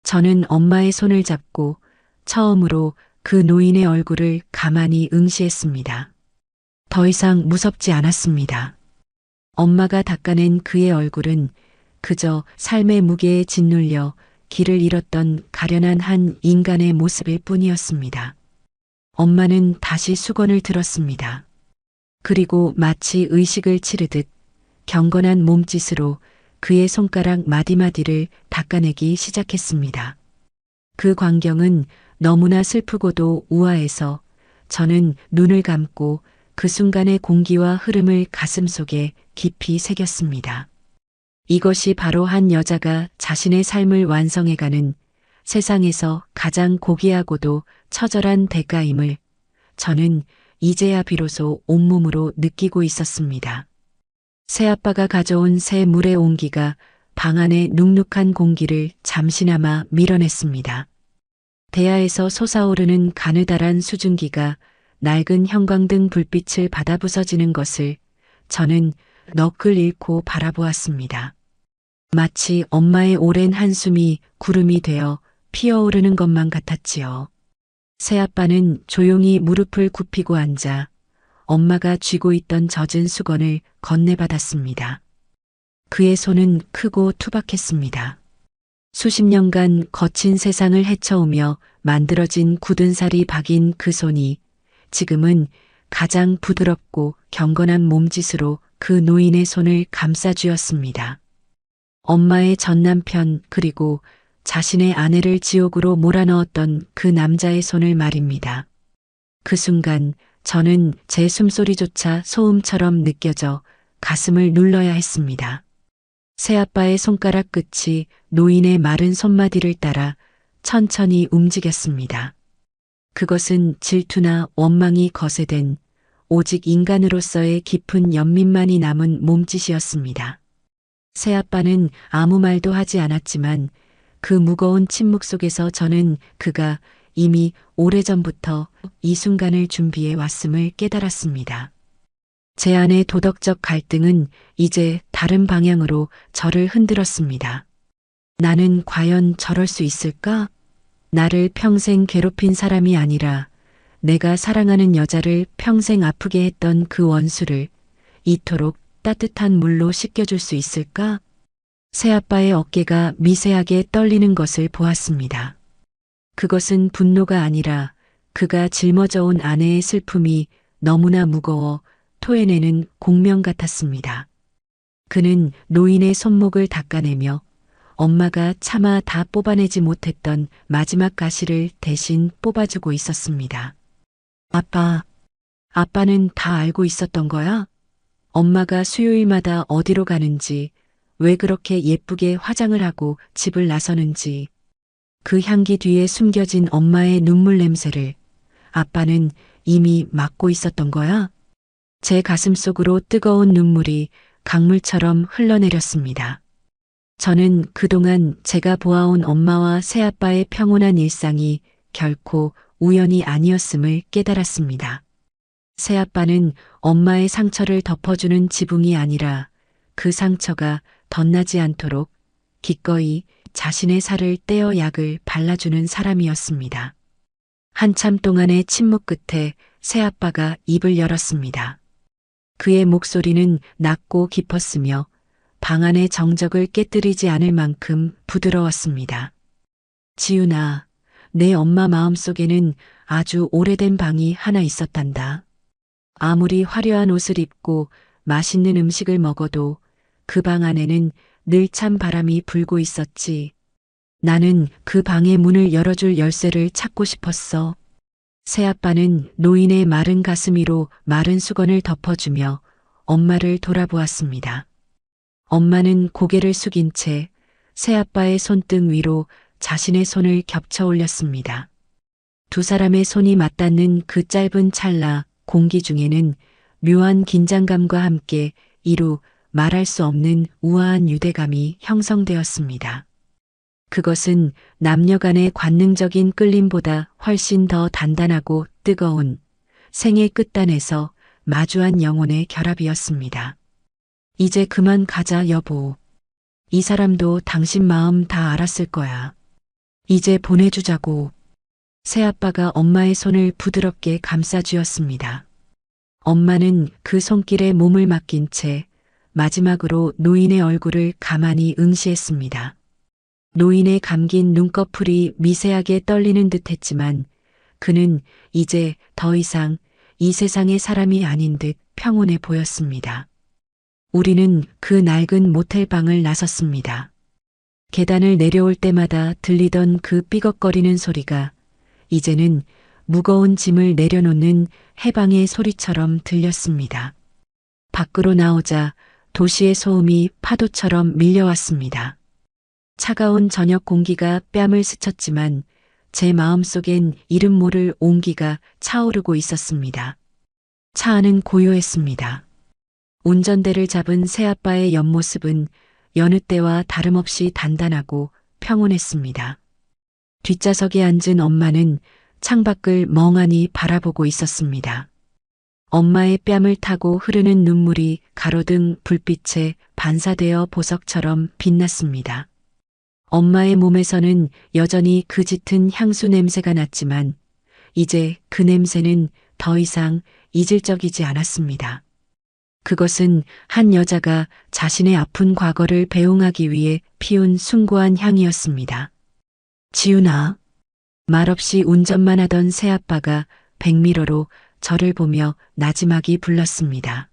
저는 엄마의 손을 잡고 처음으로 그 노인의 얼굴을 가만히 응시했습니다. 더 이상 무섭지 않았습니다. 엄마가 닦아낸 그의 얼굴은 그저 삶의 무게에 짓눌려 길을 잃었던 가련한 한 인간의 모습일 뿐이었습니다. 엄마는 다시 수건을 들었습니다. 그리고 마치 의식을 치르듯 경건한 몸짓으로 그의 손가락 마디마디를 닦아내기 시작했습니다. 그 광경은 너무나 슬프고도 우아해서 저는 눈을 감고 그 순간의 공기와 흐름을 가슴속에 깊이 새겼습니다. 이것이 바로 한 여자가 자신의 삶을 완성해가는 세상에서 가장 고귀하고도 처절한 대가임을 저는 이제야 비로소 온몸으로 느끼고 있었습니다. 새아빠가 가져온 새 물의 온기가 방 안의 눅눅한 공기를 잠시나마 밀어냈습니다. 대야에서 솟아오르는 가느다란 수증기가 낡은 형광등 불빛을 받아 부서지는 것을 저는 넋을 잃고 바라보았습니다. 마치 엄마의 오랜 한숨이 구름이 되어 피어오르는 것만 같았지요. 새아빠는 조용히 무릎을 굽히고 앉아 엄마가 쥐고 있던 젖은 수건을 건네받았습니다. 그의 손은 크고 투박했습니다. 수십 년간 거친 세상을 헤쳐오며 만들어진 굳은 살이 박인 그 손이 지금은 가장 부드럽고 경건한 몸짓으로 그 노인의 손을 감싸쥐었습니다. 엄마의 전 남편 그리고 자신의 아내를 지옥으로 몰아넣었던 그 남자의 손을 말입니다. 그 순간 저는 제 숨소리조차 소음처럼 느껴져 가슴을 눌러야 했습니다. 새아빠의 손가락 끝이 노인의 마른 손마디를 따라 천천히 움직였습니다. 그것은 질투나 원망이 거세된 오직 인간으로서의 깊은 연민만이 남은 몸짓이었습니다. 새아빠는 아무 말도 하지 않았지만 그 무거운 침묵 속에서 저는 그가 이미 오래전부터 이 순간을 준비해 왔음을 깨달았습니다. 제 안의 도덕적 갈등은 이제 다른 방향으로 저를 흔들었습니다. 나는 과연 저럴 수 있을까? 나를 평생 괴롭힌 사람이 아니라 내가 사랑하는 여자를 평생 아프게 했던 그 원수를 이토록 따뜻한 물로 씻겨줄 수 있을까? 새아빠의 어깨가 미세하게 떨리는 것을 보았습니다. 그것은 분노가 아니라 그가 짊어져 온 아내의 슬픔이 너무나 무거워 토해내는 공명 같았습니다. 그는 노인의 손목을 닦아내며 엄마가 차마 다 뽑아내지 못했던 마지막 가시를 대신 뽑아주고 있었습니다. 아빠는 다 알고 있었던 거야? 엄마가 수요일마다 어디로 가는지, 왜 그렇게 예쁘게 화장을 하고 집을 나서는지, 그 향기 뒤에 숨겨진 엄마의 눈물 냄새를 아빠는 이미 맡고 있었던 거야? 제 가슴 속으로 뜨거운 눈물이 강물처럼 흘러내렸습니다. 저는 그동안 제가 보아온 엄마와 새아빠의 평온한 일상이 결코 우연이 아니었음을 깨달았습니다. 새아빠는 엄마의 상처를 덮어주는 지붕이 아니라 그 상처가 덧나지 않도록 기꺼이 자신의 살을 떼어 약을 발라주는 사람이었습니다. 한참 동안의 침묵 끝에 새아빠가 입을 열었습니다. 그의 목소리는 낮고 깊었으며 방 안의 정적을 깨뜨리지 않을 만큼 부드러웠습니다. 지훈아, 내 엄마 마음속에는 아주 오래된 방이 하나 있었단다. 아무리 화려한 옷을 입고 맛있는 음식을 먹어도 그 방 안에는 늘 찬 바람이 불고 있었지. 나는 그 방의 문을 열어줄 열쇠를 찾고 싶었어. 새아빠는 노인의 마른 가슴 위로 마른 수건을 덮어주며 엄마를 돌아보았습니다. 엄마는 고개를 숙인 채 새아빠의 손등 위로 자신의 손을 겹쳐 올렸습니다. 두 사람의 손이 맞닿는 그 짧은 찰나 공기 중에는 묘한 긴장감과 함께 이루 말할 수 없는 우아한 유대감이 형성되었습니다. 그것은 남녀 간의 관능적인 끌림보다 훨씬 더 단단하고 뜨거운 생의 끝단에서 마주한 영혼의 결합이었습니다. 이제 그만 가자, 여보. 이 사람도 당신 마음 다 알았을 거야. 이제 보내주자고. 새아빠가 엄마의 손을 부드럽게 감싸주었습니다. 엄마는 그 손길에 몸을 맡긴 채 마지막으로 노인의 얼굴을 가만히 응시했습니다. 노인의 감긴 눈꺼풀이 미세하게 떨리는 듯 했지만 그는 이제 더 이상 이 세상의 사람이 아닌 듯 평온해 보였습니다. 우리는 그 낡은 모텔방을 나섰습니다. 계단을 내려올 때마다 들리던 그 삐걱거리는 소리가 이제는 무거운 짐을 내려놓는 해방의 소리처럼 들렸습니다. 밖으로 나오자 도시의 소음이 파도처럼 밀려왔습니다. 차가운 저녁 공기가 뺨을 스쳤지만 제 마음속엔 이름 모를 온기가 차오르고 있었습니다. 차 안은 고요했습니다. 운전대를 잡은 새아빠의 옆모습은 여느 때와 다름없이 단단하고 평온했습니다. 뒷좌석에 앉은 엄마는 창밖을 멍하니 바라보고 있었습니다. 엄마의 뺨을 타고 흐르는 눈물이 가로등 불빛에 반사되어 보석처럼 빛났습니다. 엄마의 몸에서는 여전히 그 짙은 향수 냄새가 났지만 이제 그 냄새는 더 이상 이질적이지 않았습니다. 그것은 한 여자가 자신의 아픈 과거를 배웅하기 위해 피운 숭고한 향이었습니다. 지훈아. 말없이 운전만 하던 새아빠가 백미러로 저를 보며 나지막이 불렀습니다.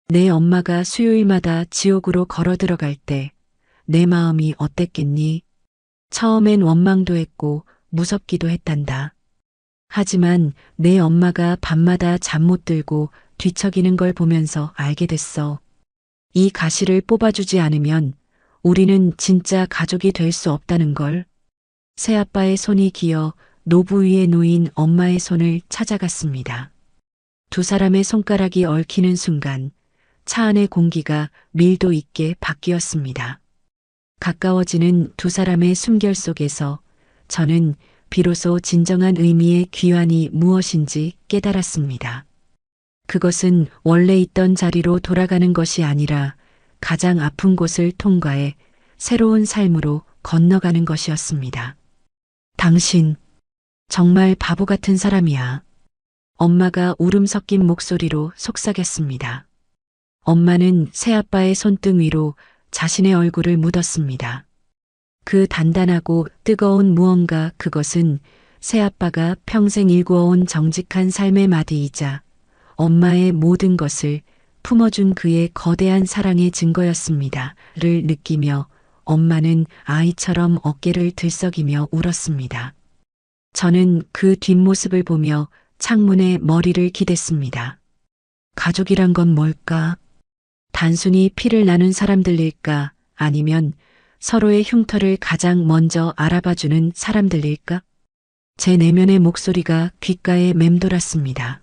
내 엄마가 수요일마다 지옥으로 걸어 들어갈 때 내 마음이 어땠겠니? 처음엔 원망도 했고 무섭기도 했단다. 하지만 내 엄마가 밤마다 잠 못 들고 뒤척이는 걸 보면서 알게 됐어. 이 가시를 뽑아주지 않으면 우리는 진짜 가족이 될 수 없다는 걸. 새아빠의 손이 기어 노부 위에 놓인 엄마의 손을 찾아갔습니다. 두 사람의 손가락이 얽히는 순간 차 안의 공기가 밀도 있게 바뀌었습니다. 가까워지는 두 사람의 숨결 속에서 저는 비로소 진정한 의미의 귀환이 무엇인지 깨달았습니다. 그것은 원래 있던 자리로 돌아가는 것이 아니라 가장 아픈 곳을 통과해 새로운 삶으로 건너가는 것이었습니다. 당신, 정말 바보 같은 사람이야. 엄마가 울음 섞인 목소리로 속삭였습니다. 엄마는 새아빠의 손등 위로 자신의 얼굴을 묻었습니다. 그 단단하고 뜨거운 무언가, 그것은 새아빠가 평생 일구어온 정직한 삶의 마디이자 엄마의 모든 것을 품어준 그의 거대한 사랑의 증거였습니다. 를 느끼며 엄마는 아이처럼 어깨를 들썩이며 울었습니다. 저는 그 뒷모습을 보며 창문에 머리를 기댔습니다. 가족이란 건 뭘까? 단순히 피를 나눈 사람들일까? 아니면 서로의 흉터를 가장 먼저 알아봐주는 사람들일까? 제 내면의 목소리가 귓가에 맴돌았습니다.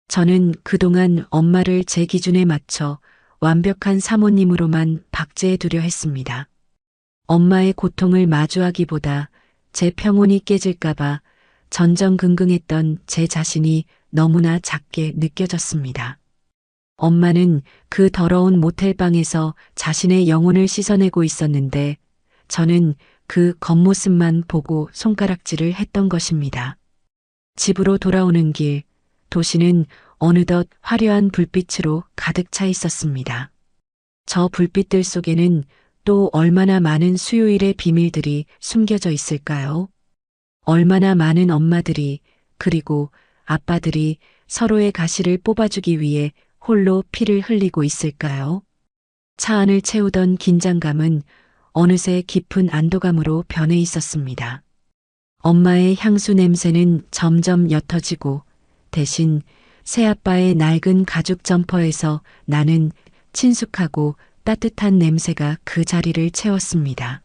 저는 그동안 엄마를 제 기준에 맞춰 완벽한 사모님으로만 박제해 두려 했습니다. 엄마의 고통을 마주하기보다 제 평온이 깨질까봐 전전긍긍했던 제 자신이 너무나 작게 느껴졌습니다. 엄마는 그 더러운 모텔방에서 자신의 영혼을 씻어내고 있었는데 저는 그 겉모습만 보고 손가락질을 했던 것입니다. 집으로 돌아오는 길, 도시는 어느덧 화려한 불빛으로 가득 차 있었습니다. 저 불빛들 속에는 또 얼마나 많은 수요일의 비밀들이 숨겨져 있을까요? 얼마나 많은 엄마들이 그리고 아빠들이 서로의 가시를 뽑아주기 위해 홀로 피를 흘리고 있을까요? 차 안을 채우던 긴장감은 어느새 깊은 안도감으로 변해 있었습니다. 엄마의 향수 냄새는 점점 옅어지고 대신 새아빠의 낡은 가죽 점퍼에서 나는 친숙하고 따뜻한 냄새가 그 자리를 채웠습니다.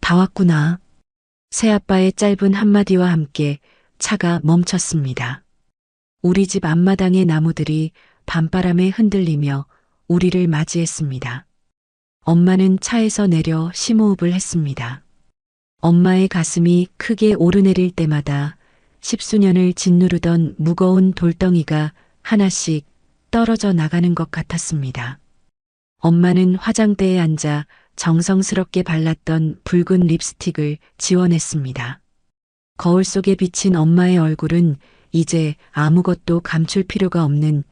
다 왔구나. 새아빠의 짧은 한마디와 함께 차가 멈췄습니다. 우리 집 앞마당의 나무들이 밤바람에 흔들리며 우리를 맞이했습니다. 엄마는 차에서 내려 심호흡을 했습니다. 엄마의 가슴이 크게 오르내릴 때마다 십수년을 짓누르던 무거운 돌덩이가 하나씩 떨어져 나가는 것 같았습니다. 엄마는 화장대에 앉아 정성스럽게 발랐던 붉은 립스틱을 지워냈습니다. 거울 속에 비친 엄마의 얼굴은 이제 아무것도 감출 필요가 없는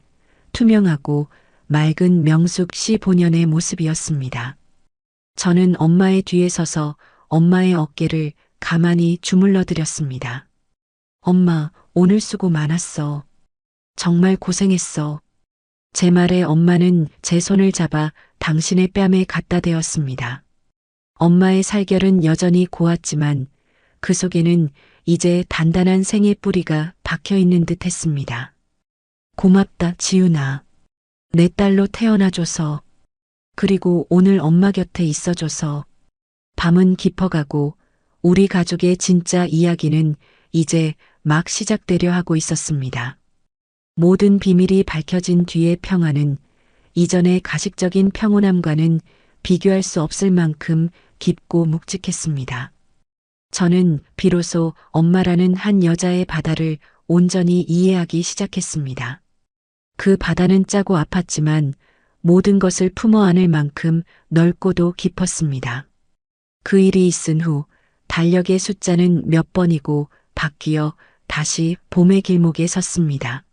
투명하고 맑은 명숙 씨 본연의 모습이었습니다. 저는 엄마의 뒤에 서서 엄마의 어깨를 가만히 주물러 드렸습니다. 엄마, 오늘 수고 많았어. 정말 고생했어. 제 말에 엄마는 제 손을 잡아 당신의 뺨에 갖다 대었습니다. 엄마의 살결은 여전히 고왔지만 그 속에는 이제 단단한 생의 뿌리가 박혀 있는 듯 했습니다. 고맙다, 지윤아. 내 딸로 태어나줘서. 그리고 오늘 엄마 곁에 있어줘서. 밤은 깊어가고 우리 가족의 진짜 이야기는 이제 막 시작되려 하고 있었습니다. 모든 비밀이 밝혀진 뒤의 평화는 이전의 가식적인 평온함과는 비교할 수 없을 만큼 깊고 묵직했습니다. 저는 비로소 엄마라는 한 여자의 바다를 온전히 이해하기 시작했습니다. 그 바다는 짜고 아팠지만 모든 것을 품어 안을 만큼 넓고도 깊었습니다. 그 일이 있은 후 달력의 숫자는 몇 번이고 바뀌어 다시 봄의 길목에 섰습니다.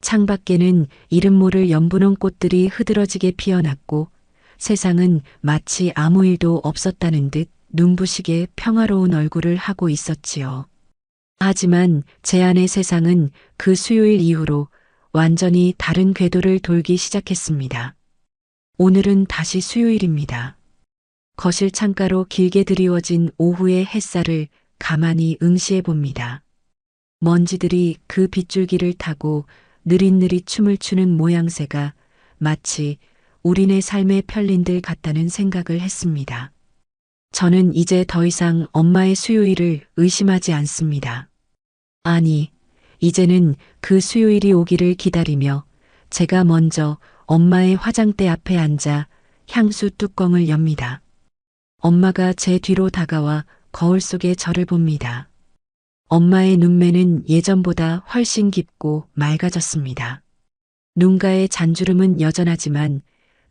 창밖에는 이름 모를 연분홍 꽃들이 흐드러지게 피어났고 세상은 마치 아무 일도 없었다는 듯 눈부시게 평화로운 얼굴을 하고 있었지요. 하지만 제 안의 세상은 그 수요일 이후로 완전히 다른 궤도를 돌기 시작했습니다. 오늘은 다시 수요일입니다. 거실 창가로 길게 드리워진 오후의 햇살을 가만히 응시해 봅니다. 먼지들이 그 빗줄기를 타고 느릿느릿 춤을 추는 모양새가 마치 우리네 삶의 편린들 같다는 생각을 했습니다. 저는 이제 더 이상 엄마의 수요일을 의심하지 않습니다. 아니, 이제는 그 수요일이 오기를 기다리며 제가 먼저 엄마의 화장대 앞에 앉아 향수 뚜껑을 엽니다. 엄마가 제 뒤로 다가와 거울 속에 저를 봅니다. 엄마의 눈매는 예전보다 훨씬 깊고 맑아졌습니다. 눈가의 잔주름은 여전하지만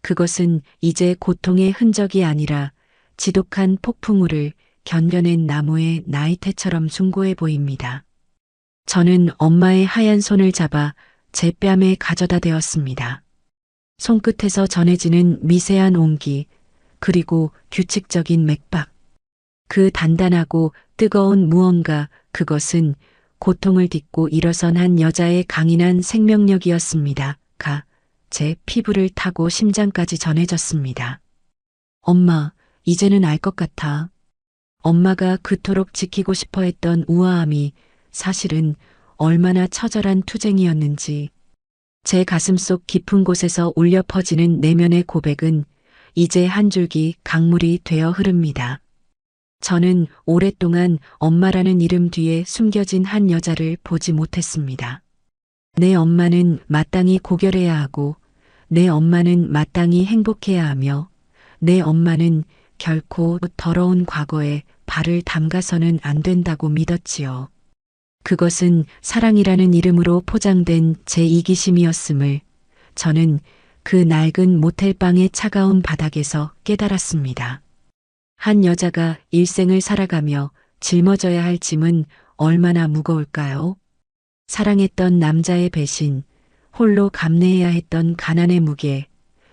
그것은 이제 고통의 흔적이 아니라 지독한 폭풍우를 견뎌낸 나무의 나이테처럼 숭고해 보입니다. 저는 엄마의 하얀 손을 잡아 제 뺨에 가져다 대었습니다. 손끝에서 전해지는 미세한 온기, 그리고 규칙적인 맥박. 그 단단하고 뜨거운 무언가, 그것은 고통을 딛고 일어선 한 여자의 강인한 생명력이었습니다. 제 피부를 타고 심장까지 전해졌습니다. 엄마, 이제는 알 것 같아. 엄마가 그토록 지키고 싶어 했던 우아함이 사실은 얼마나 처절한 투쟁이었는지. 제 가슴속 깊은 곳에서 울려 퍼지는 내면의 고백은 이제 한 줄기 강물이 되어 흐릅니다. 저는 오랫동안 엄마라는 이름 뒤에 숨겨진 한 여자를 보지 못했습니다. 내 엄마는 마땅히 고결해야 하고, 내 엄마는 마땅히 행복해야 하며, 내 엄마는 결코 더러운 과거에 발을 담가서는 안 된다고 믿었지요. 그것은 사랑이라는 이름으로 포장된 제 이기심이었음을 저는 그 낡은 모텔방의 차가운 바닥에서 깨달았습니다. 한 여자가 일생을 살아가며 짊어져야 할 짐은 얼마나 무거울까요? 사랑했던 남자의 배신, 홀로 감내해야 했던 가난의 무게,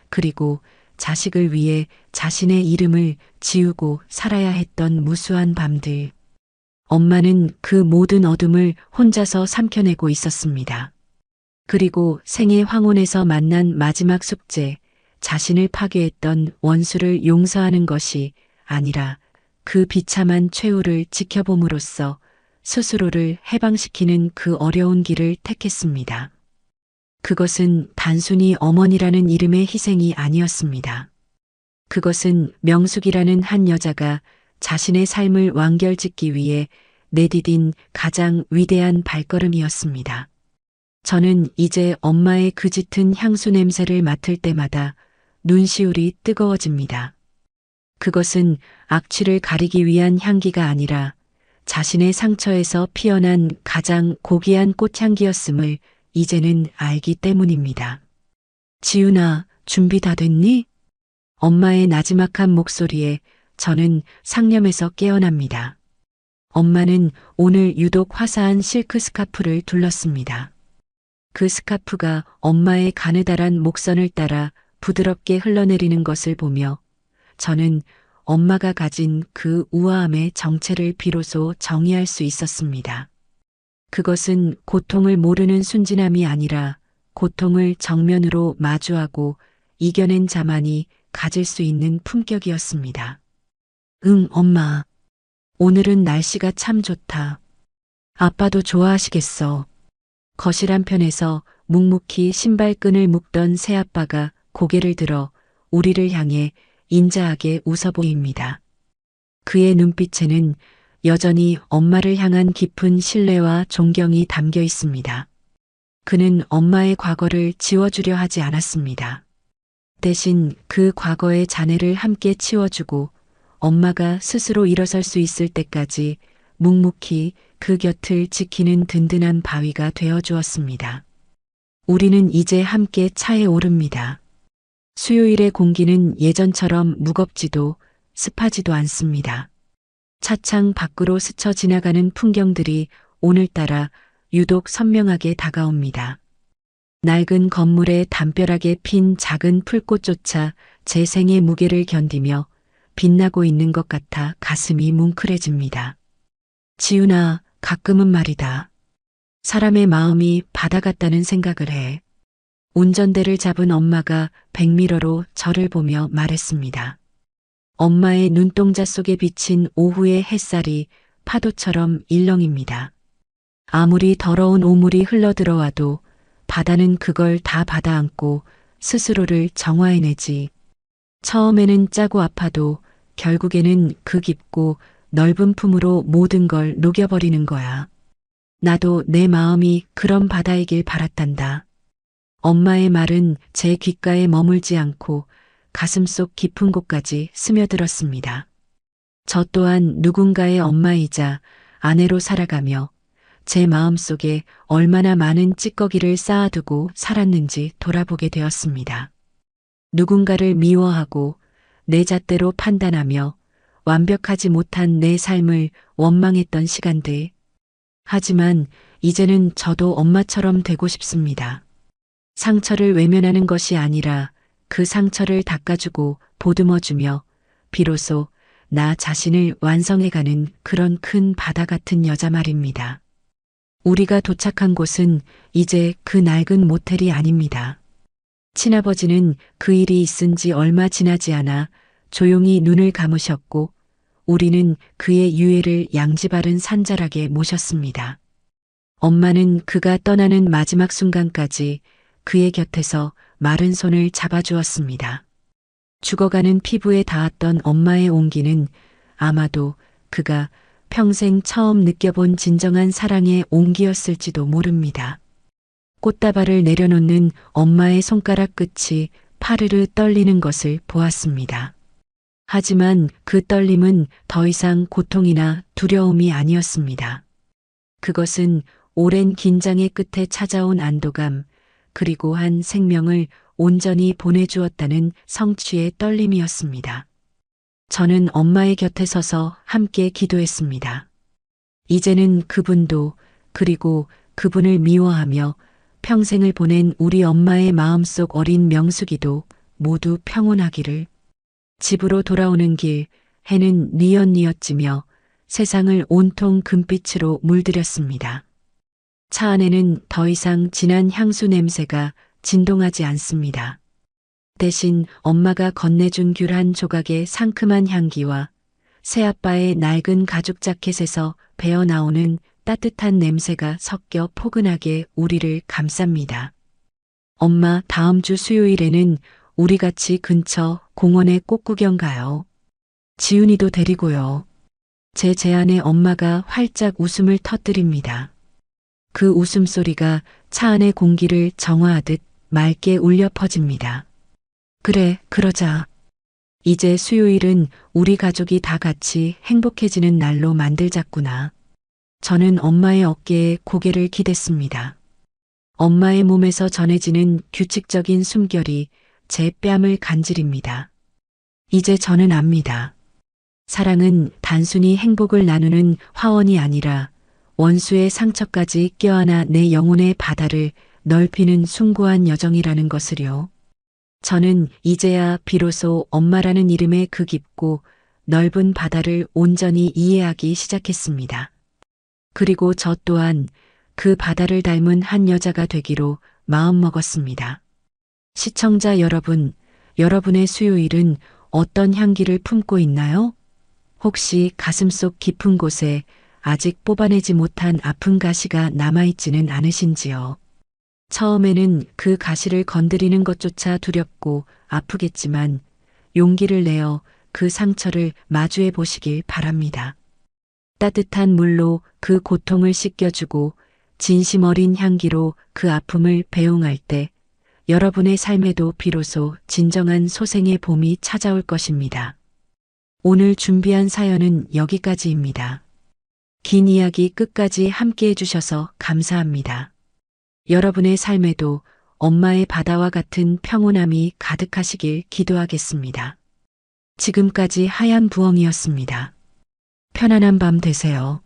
그리고 자식을 위해 자신의 이름을 지우고 살아야 했던 무수한 밤들. 엄마는 그 모든 어둠을 혼자서 삼켜내고 있었습니다. 그리고 생의 황혼에서 만난 마지막 숙제, 자신을 파괴했던 원수를 용서하는 것이 아니라 그 비참한 최후를 지켜봄으로써 스스로를 해방시키는 그 어려운 길을 택했습니다. 그것은 단순히 어머니라는 이름의 희생이 아니었습니다. 그것은 명숙이라는 한 여자가 자신의 삶을 완결짓기 위해 내디딘 가장 위대한 발걸음이었습니다. 저는 이제 엄마의 그 짙은 향수 냄새를 맡을 때마다 눈시울이 뜨거워집니다. 그것은 악취를 가리기 위한 향기가 아니라 자신의 상처에서 피어난 가장 고귀한 꽃향기였음을 이제는 알기 때문입니다. 지훈아, 준비 다 됐니? 엄마의 나지막한 목소리에 저는 상념에서 깨어납니다. 엄마는 오늘 유독 화사한 실크 스카프를 둘렀습니다. 그 스카프가 엄마의 가느다란 목선을 따라 부드럽게 흘러내리는 것을 보며 저는 엄마가 가진 그 우아함의 정체를 비로소 정의할 수 있었습니다. 그것은 고통을 모르는 순진함이 아니라 고통을 정면으로 마주하고 이겨낸 자만이 가질 수 있는 품격이었습니다. 응, 엄마. 오늘은 날씨가 참 좋다. 아빠도 좋아하시겠어. 거실 한편에서 묵묵히 신발끈을 묶던 새아빠가 고개를 들어 우리를 향해 인자하게 웃어 보입니다. 그의 눈빛에는 여전히 엄마를 향한 깊은 신뢰와 존경이 담겨 있습니다. 그는 엄마의 과거를 지워주려 하지 않았습니다. 대신 그 과거의 잔해를 함께 치워주고 엄마가 스스로 일어설 수 있을 때까지 묵묵히 그 곁을 지키는 든든한 바위가 되어 주었습니다. 우리는 이제 함께 차에 오릅니다. 수요일의 공기는 예전처럼 무겁지도 습하지도 않습니다. 차창 밖으로 스쳐 지나가는 풍경들이 오늘따라 유독 선명하게 다가옵니다. 낡은 건물에 담벼락에 핀 작은 풀꽃조차 제 생의 무게를 견디며 빛나고 있는 것 같아 가슴이 뭉클해집니다. 지훈아, 가끔은 말이다. 사람의 마음이 바다 같다는 생각을 해. 운전대를 잡은 엄마가 백미러로 저를 보며 말했습니다. 엄마의 눈동자 속에 비친 오후의 햇살이 파도처럼 일렁입니다. 아무리 더러운 오물이 흘러들어와도 바다는 그걸 다 받아안고 스스로를 정화해내지. 처음에는 짜고 아파도 결국에는 그 깊고 넓은 품으로 모든 걸 녹여버리는 거야. 나도 내 마음이 그런 바다이길 바랐단다. 엄마의 말은 제 귓가에 머물지 않고 가슴속 깊은 곳까지 스며들었습니다. 저 또한 누군가의 엄마이자 아내로 살아가며 제 마음속에 얼마나 많은 찌꺼기를 쌓아두고 살았는지 돌아보게 되었습니다. 누군가를 미워하고 내 잣대로 판단하며 완벽하지 못한 내 삶을 원망했던 시간들. 하지만 이제는 저도 엄마처럼 되고 싶습니다. 상처를 외면하는 것이 아니라 그 상처를 닦아주고 보듬어주며 비로소 나 자신을 완성해가는 그런 큰 바다 같은 여자 말입니다. 우리가 도착한 곳은 이제 그 낡은 모텔이 아닙니다. 친아버지는 그 일이 있은 지 얼마 지나지 않아 조용히 눈을 감으셨고 우리는 그의 유해를 양지바른 산자락에 모셨습니다. 엄마는 그가 떠나는 마지막 순간까지 그의 곁에서 마른 손을 잡아주었습니다. 죽어가는 피부에 닿았던 엄마의 온기는 아마도 그가 평생 처음 느껴본 진정한 사랑의 온기였을지도 모릅니다. 꽃다발을 내려놓는 엄마의 손가락 끝이 파르르 떨리는 것을 보았습니다. 하지만 그 떨림은 더 이상 고통이나 두려움이 아니었습니다. 그것은 오랜 긴장의 끝에 찾아온 안도감, 그리고 한 생명을 온전히 보내주었다는 성취의 떨림이었습니다. 저는 엄마의 곁에 서서 함께 기도했습니다. 이제는 그분도 그리고 그분을 미워하며 평생을 보낸 우리 엄마의 마음속 어린 명숙이도 모두 평온하기를. 집으로 돌아오는 길 해는 뉘엿뉘엿지며 세상을 온통 금빛으로 물들였습니다. 차 안에는 더 이상 진한 향수 냄새가 진동하지 않습니다. 대신 엄마가 건네준 귤 한 조각의 상큼한 향기와 새아빠의 낡은 가죽 자켓에서 배어나오는 따뜻한 냄새가 섞여 포근하게 우리를 감쌉니다. 엄마, 다음 주 수요일에는 우리 같이 근처 공원에 꽃구경 가요. 지훈이도 데리고요. 제 제안에 엄마가 활짝 웃음을 터뜨립니다. 그 웃음소리가 차 안의 공기를 정화하듯 맑게 울려 퍼집니다. 그래, 그러자. 이제 수요일은 우리 가족이 다 같이 행복해지는 날로 만들자꾸나. 저는 엄마의 어깨에 고개를 기댔습니다. 엄마의 몸에서 전해지는 규칙적인 숨결이 제 뺨을 간지립니다. 이제 저는 압니다. 사랑은 단순히 행복을 나누는 화원이 아니라 원수의 상처까지 껴안아 내 영혼의 바다를 넓히는 숭고한 여정이라는 것을요. 저는 이제야 비로소 엄마라는 이름의 그 깊고 넓은 바다를 온전히 이해하기 시작했습니다. 그리고 저 또한 그 바다를 닮은 한 여자가 되기로 마음먹었습니다. 시청자 여러분, 여러분의 수요일은 어떤 향기를 품고 있나요? 혹시 가슴속 깊은 곳에 아직 뽑아내지 못한 아픈 가시가 남아있지는 않으신지요? 처음에는 그 가시를 건드리는 것조차 두렵고 아프겠지만 용기를 내어 그 상처를 마주해 보시길 바랍니다. 따뜻한 물로 그 고통을 씻겨주고 진심 어린 향기로 그 아픔을 배웅할 때 여러분의 삶에도 비로소 진정한 소생의 봄이 찾아올 것입니다. 오늘 준비한 사연은 여기까지입니다. 긴 이야기 끝까지 함께 해주셔서 감사합니다. 여러분의 삶에도 엄마의 바다와 같은 평온함이 가득하시길 기도하겠습니다. 지금까지 하얀 부엉이였습니다. 편안한 밤 되세요.